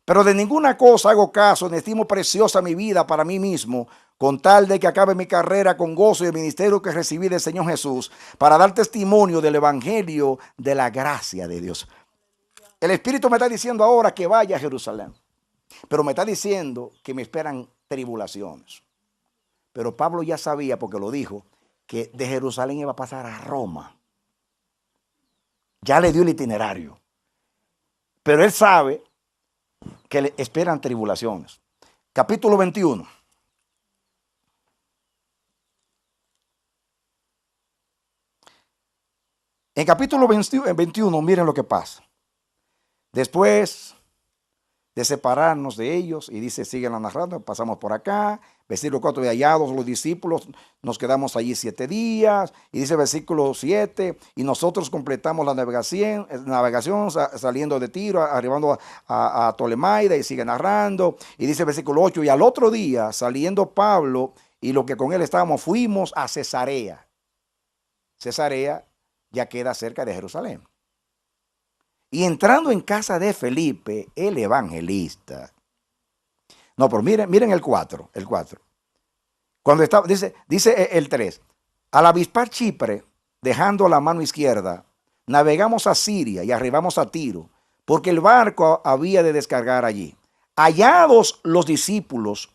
Pero de ninguna cosa hago caso, ni estimo preciosa mi vida para mí mismo, con tal de que acabe mi carrera con gozo y el ministerio que recibí del Señor Jesús, para dar testimonio del evangelio de la gracia de Dios. El Espíritu me está diciendo ahora que vaya a Jerusalén, pero me está diciendo que me esperan tribulaciones. Pero Pablo ya sabía, porque lo dijo, que de Jerusalén iba a pasar a Roma. Ya le dio el itinerario. Pero él sabe que le esperan tribulaciones. Capítulo 21. En capítulo 21, miren lo que pasa. Después de separarnos de ellos, y dice, siguen narrando, pasamos por acá, versículo 4, de hallados los discípulos, nos quedamos allí 7 días, y dice versículo 7, y nosotros completamos la navegación saliendo de Tiro, arribando a Tolemaida, y sigue narrando, y dice versículo 8, y al otro día, saliendo Pablo, y los que con él estábamos, fuimos a Cesarea. Cesarea ya queda cerca de Jerusalén. Y entrando en casa de Felipe, el evangelista. No, pero miren el 4. Cuando está, dice el 3. Al avispar Chipre, dejando la mano izquierda, navegamos a Siria y arribamos a Tiro, porque el barco había de descargar allí. Hallados los discípulos,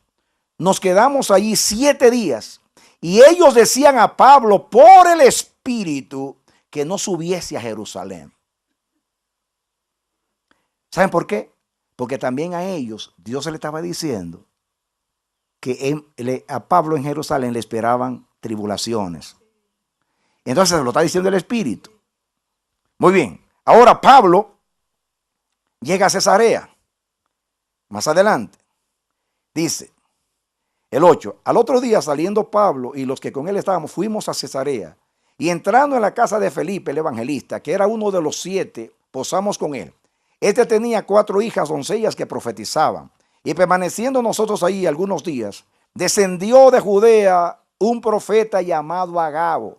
nos quedamos allí 7 días, y ellos decían a Pablo por el Espíritu que no subiese a Jerusalén. ¿Saben por qué? Porque también a ellos Dios le estaba diciendo que a Pablo en Jerusalén le esperaban tribulaciones. Entonces se lo está diciendo el Espíritu. Muy bien. Ahora Pablo llega a Cesarea. Más adelante. Dice el 8. Al otro día saliendo Pablo y los que con él estábamos fuimos a Cesarea. Y entrando en la casa de Felipe, el evangelista, que era uno de los 7, posamos con él. Este tenía 4 hijas doncellas que profetizaban. Y permaneciendo nosotros ahí algunos días, descendió de Judea un profeta llamado Agabo,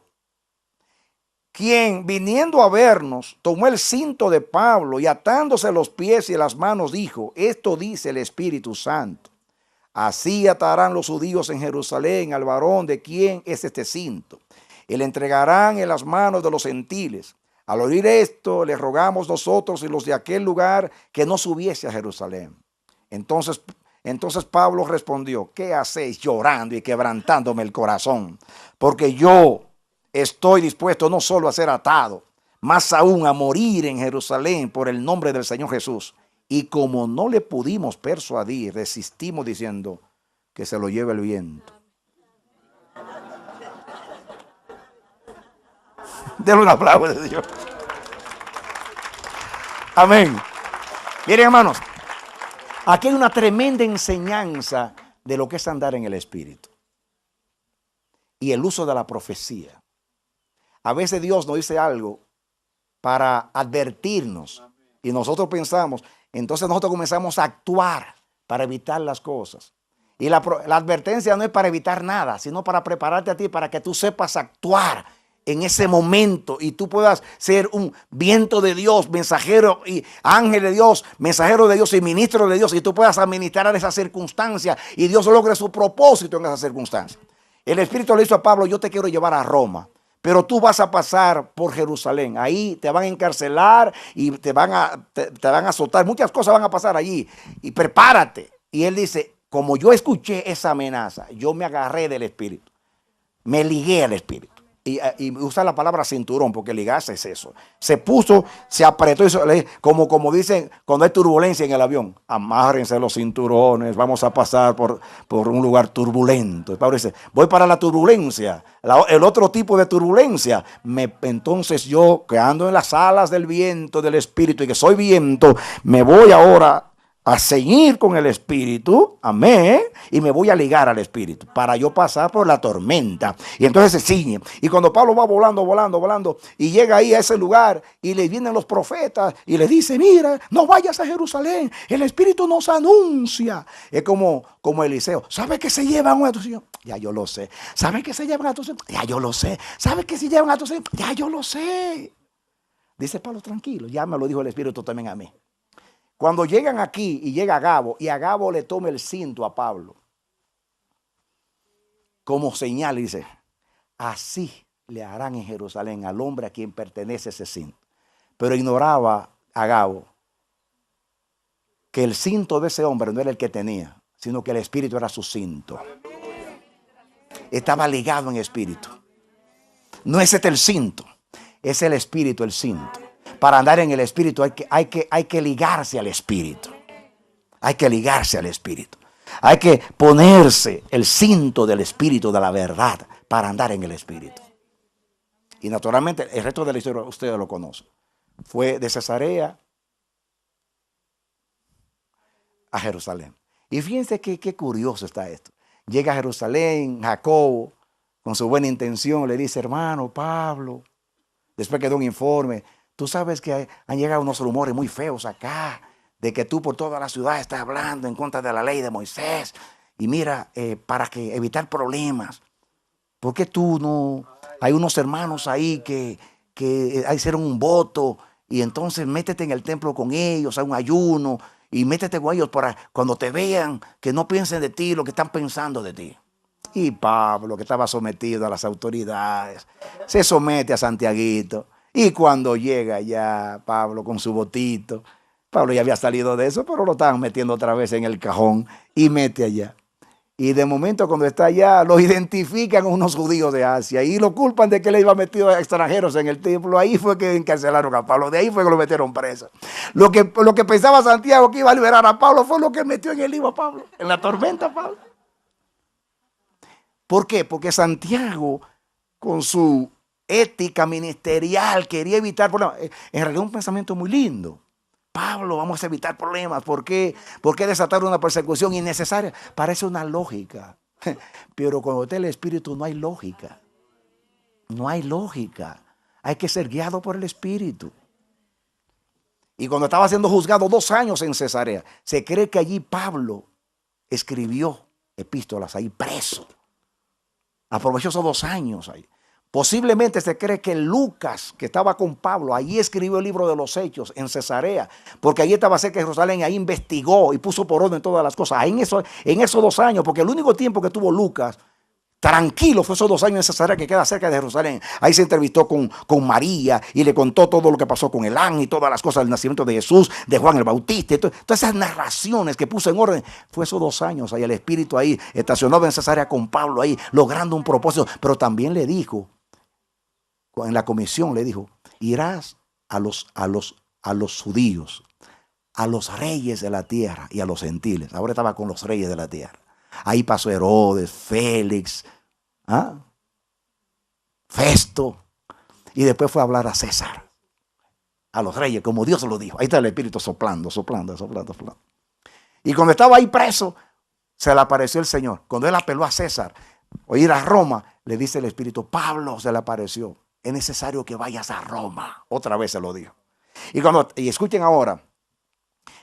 quien viniendo a vernos, tomó el cinto de Pablo y atándose los pies y las manos dijo, esto dice el Espíritu Santo. Así atarán los judíos en Jerusalén al varón de quien es este cinto, y le entregarán en las manos de los gentiles. Al oír esto, le rogamos nosotros y los de aquel lugar que no subiese a Jerusalén. Entonces Pablo respondió, ¿qué hacéis llorando y quebrantándome el corazón? Porque yo estoy dispuesto no solo a ser atado, más aún a morir en Jerusalén por el nombre del Señor Jesús. Y como no le pudimos persuadir, resistimos diciendo que se lo lleve el viento. Denle un aplauso de Dios. Amén. Miren, hermanos, aquí hay una tremenda enseñanza de lo que es andar en el Espíritu y el uso de la profecía. A veces Dios nos dice algo para advertirnos y nosotros pensamos, entonces nosotros comenzamos a actuar para evitar las cosas. Y la advertencia no es para evitar nada, sino para prepararte a ti, para que tú sepas actuar en ese momento y tú puedas ser un viento de Dios, mensajero y ángel de Dios, mensajero de Dios y ministro de Dios, y tú puedas administrar esa circunstancia y Dios logre su propósito en esa circunstancia. El Espíritu le hizo a Pablo, yo te quiero llevar a Roma, pero tú vas a pasar por Jerusalén. Ahí te van a encarcelar y te van a azotar. Muchas cosas van a pasar allí. Y prepárate. Y él dice, como yo escuché esa amenaza, yo me agarré del Espíritu. Me ligué al Espíritu. Y usa la palabra cinturón, porque ligarse es eso. Se puso, se apretó, como dicen cuando hay turbulencia en el avión. Amárrense los cinturones, vamos a pasar por un lugar turbulento. Y Pablo dice, voy para la turbulencia, el otro tipo de turbulencia. Entonces yo, que ando en las alas del viento, del Espíritu, y que soy viento, me voy ahora a ceñir con el Espíritu, amén, y me voy a ligar al Espíritu para yo pasar por la tormenta. Y entonces se ciñe. Y cuando Pablo va volando, y llega ahí a ese lugar, y le vienen los profetas, y le dice, mira, no vayas a Jerusalén, el Espíritu nos anuncia. Es como Eliseo, ¿sabe que se llevan a tu Señor? Ya yo lo sé. ¿Sabe que se llevan a tu Señor? Ya yo lo sé. ¿Sabe que se llevan a tu Señor? Ya yo lo sé. Dice Pablo, tranquilo, ya me lo dijo el Espíritu también a mí. Cuando llegan aquí y llega Agabo, y Agabo le toma el cinto a Pablo, como señal, dice, así le harán en Jerusalén al hombre a quien pertenece ese cinto. Pero ignoraba Agabo que el cinto de ese hombre no era el que tenía, sino que el Espíritu era su cinto. Estaba ligado en espíritu. No es el cinto, es el Espíritu el cinto. Para andar en el Espíritu hay que ligarse al Espíritu. Hay que ligarse al Espíritu. Hay que ponerse el cinto del Espíritu de la verdad para andar en el Espíritu. Y naturalmente el resto de la historia ustedes lo conocen. Fue de Cesarea a Jerusalén. Y fíjense qué curioso está esto. Llega a Jerusalén, Jacobo, con su buena intención, le dice, hermano Pablo, después que da un informe, tú sabes que han llegado unos rumores muy feos acá, de que tú por toda la ciudad estás hablando en contra de la ley de Moisés. Y mira, para evitar problemas, ¿por qué tú no? Hay unos hermanos ahí que hicieron un voto, y entonces métete en el templo con ellos, hay un ayuno, y métete con ellos para cuando te vean, que no piensen de ti lo que están pensando de ti. Y Pablo, que estaba sometido a las autoridades, se somete a Santiaguito. Y cuando llega ya Pablo con su botito, Pablo ya había salido de eso, pero lo estaban metiendo otra vez en el cajón y mete allá. Y de momento cuando está allá, lo identifican unos judíos de Asia y lo culpan de que le iba metido a extranjeros en el templo. Ahí fue que encarcelaron a Pablo, de ahí fue que lo metieron preso. Lo que pensaba Santiago que iba a liberar a Pablo fue lo que metió en el lío a Pablo, en la tormenta a Pablo. ¿Por qué? Porque Santiago, con su ética ministerial, quería evitar problemas. En realidad un pensamiento muy lindo. Pablo, vamos a evitar problemas. ¿Por qué desatar una persecución innecesaria? Parece una lógica. Pero cuando está el Espíritu no hay lógica. No hay lógica. Hay que ser guiado por el Espíritu. Y cuando estaba siendo juzgado 2 años en Cesarea, se cree que allí Pablo escribió epístolas ahí preso. Aprovechó esos 2 años ahí. Posiblemente se cree que Lucas, que estaba con Pablo, allí escribió el libro de los Hechos en Cesarea, porque allí estaba cerca de Jerusalén, ahí investigó y puso por orden todas las cosas. Ahí en esos 2 años, porque el único tiempo que tuvo Lucas tranquilo fue esos 2 años en Cesarea, que queda cerca de Jerusalén. Ahí se entrevistó con María y le contó todo lo que pasó con el ángel y todas las cosas del nacimiento de Jesús, de Juan el Bautista. Todas esas narraciones que puso en orden. Fue esos 2 años ahí, el Espíritu ahí estacionado en Cesarea con Pablo ahí, logrando un propósito. Pero también le dijo, en la comisión le dijo, irás a los judíos, a los reyes de la tierra y a los gentiles. Ahora estaba con los reyes de la tierra. Ahí pasó Herodes, Félix, Festo, y después fue a hablar a César, a los reyes, como Dios lo dijo. Ahí está el Espíritu soplando. Y cuando estaba ahí preso, se le apareció el Señor. Cuando él apeló a César o ir a Roma, le dice el Espíritu, Pablo, se le apareció, es necesario que vayas a Roma. Otra vez se lo dijo. Y escuchen ahora,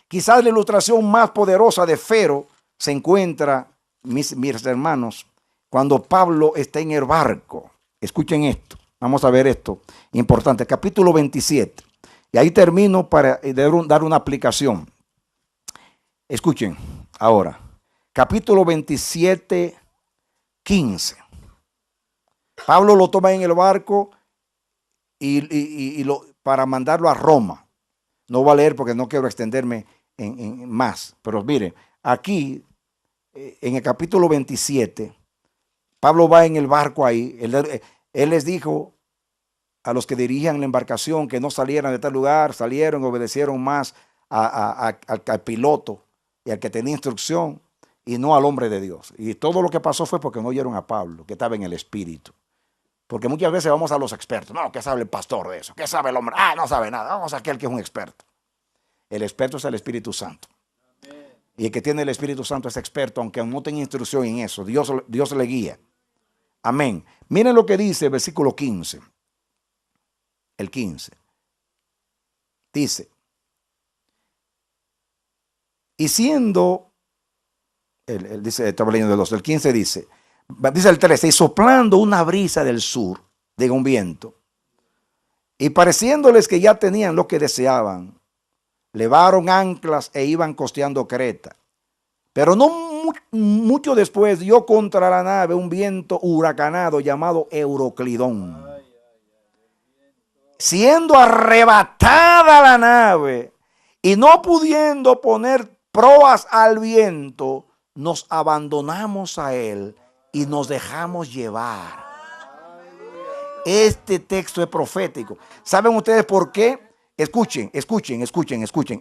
quizás la ilustración más poderosa de Fero se encuentra, mis hermanos, cuando Pablo está en el barco. Escuchen esto, vamos a ver esto, importante, capítulo 27. Y ahí termino para dar una aplicación. Escuchen ahora, capítulo 27, 15. Pablo lo toma en el barco para mandarlo a Roma. No voy a leer porque no quiero extenderme en más, pero miren, aquí en el capítulo 27, Pablo va en el barco ahí, él les dijo a los que dirigían la embarcación que no salieran de tal lugar, salieron, obedecieron más al piloto y al que tenía instrucción y no al hombre de Dios. Y todo lo que pasó fue porque no oyeron a Pablo, que estaba en el Espíritu. Porque muchas veces vamos a los expertos. No, ¿qué sabe el pastor de eso? ¿Qué sabe el hombre? No sabe nada. Vamos a aquel que es un experto. El experto es el Espíritu Santo. Y el que tiene el Espíritu Santo es experto, aunque no tenga instrucción en eso. Dios le guía. Amén. Miren lo que dice el versículo 15. El 15. Dice, y siendo, él dice, estaba leyendo el 2, el 15 dice el 13, y soplando una brisa del sur, diga un viento, y pareciéndoles que ya tenían lo que deseaban, levaron anclas e iban costeando Creta. Pero no mucho después dio contra la nave un viento huracanado llamado Euroclidón. Siendo arrebatada la nave y no pudiendo poner proas al viento, nos abandonamos a él y nos dejamos llevar. Este texto es profético. ¿Saben ustedes por qué? Escuchen.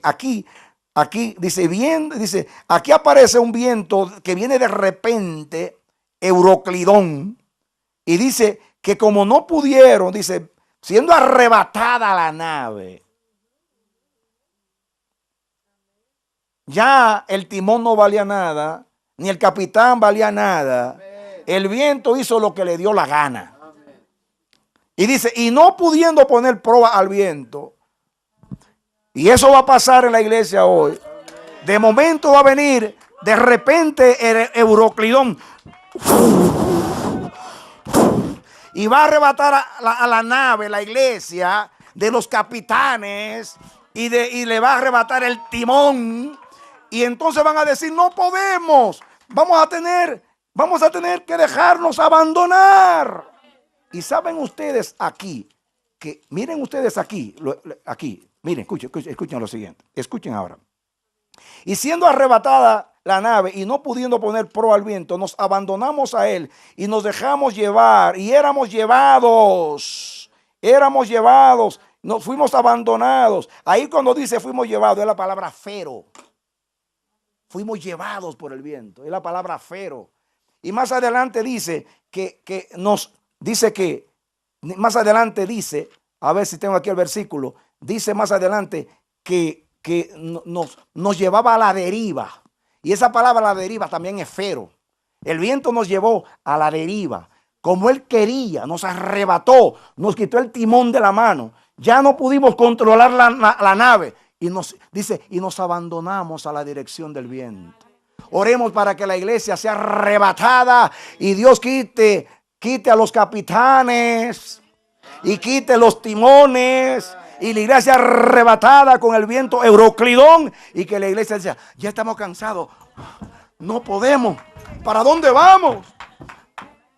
Aquí dice, aquí aparece un viento que viene de repente, Euroclidón, y dice que como no pudieron, dice, siendo arrebatada la nave, ya el timón no valía nada, ni el capitán valía nada. El viento hizo lo que le dio la gana. Y dice, y no pudiendo poner proa al viento, y eso va a pasar en la iglesia hoy. De momento va a venir de repente el Euroclidón y va a arrebatar a la nave, la iglesia, de los capitanes y le va a arrebatar el timón. Y entonces van a decir, no podemos, vamos a tener que dejarnos abandonar. Y saben ustedes aquí, miren ustedes aquí, miren, escuchen lo siguiente, escuchen ahora. Y siendo arrebatada la nave y no pudiendo poner proa al viento, nos abandonamos a él y nos dejamos llevar y éramos llevados, nos fuimos abandonados. Ahí cuando dice fuimos llevados es la palabra fero. Fuimos llevados por el viento, es la palabra fero. Y más adelante dice a ver si tengo aquí el versículo, dice más adelante que nos llevaba a la deriva. Y esa palabra, la deriva, también es fero. El viento nos llevó a la deriva. como Él quería, nos arrebató, nos quitó el timón de la mano. Ya no pudimos controlar la nave. Y nos abandonamos a la dirección del viento. Oremos para que la iglesia sea arrebatada y Dios quite a los capitanes y quite los timones. Y la iglesia arrebatada con el viento Euroclidón. Y que la iglesia diga, ya estamos cansados. No podemos. ¿Para dónde vamos?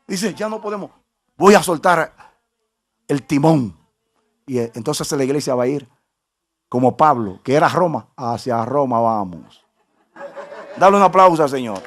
Dice, ya no podemos. Voy a soltar el timón. Y entonces la iglesia va a ir como Pablo, que era Roma. Hacia Roma vamos. Dale un aplauso al Señor.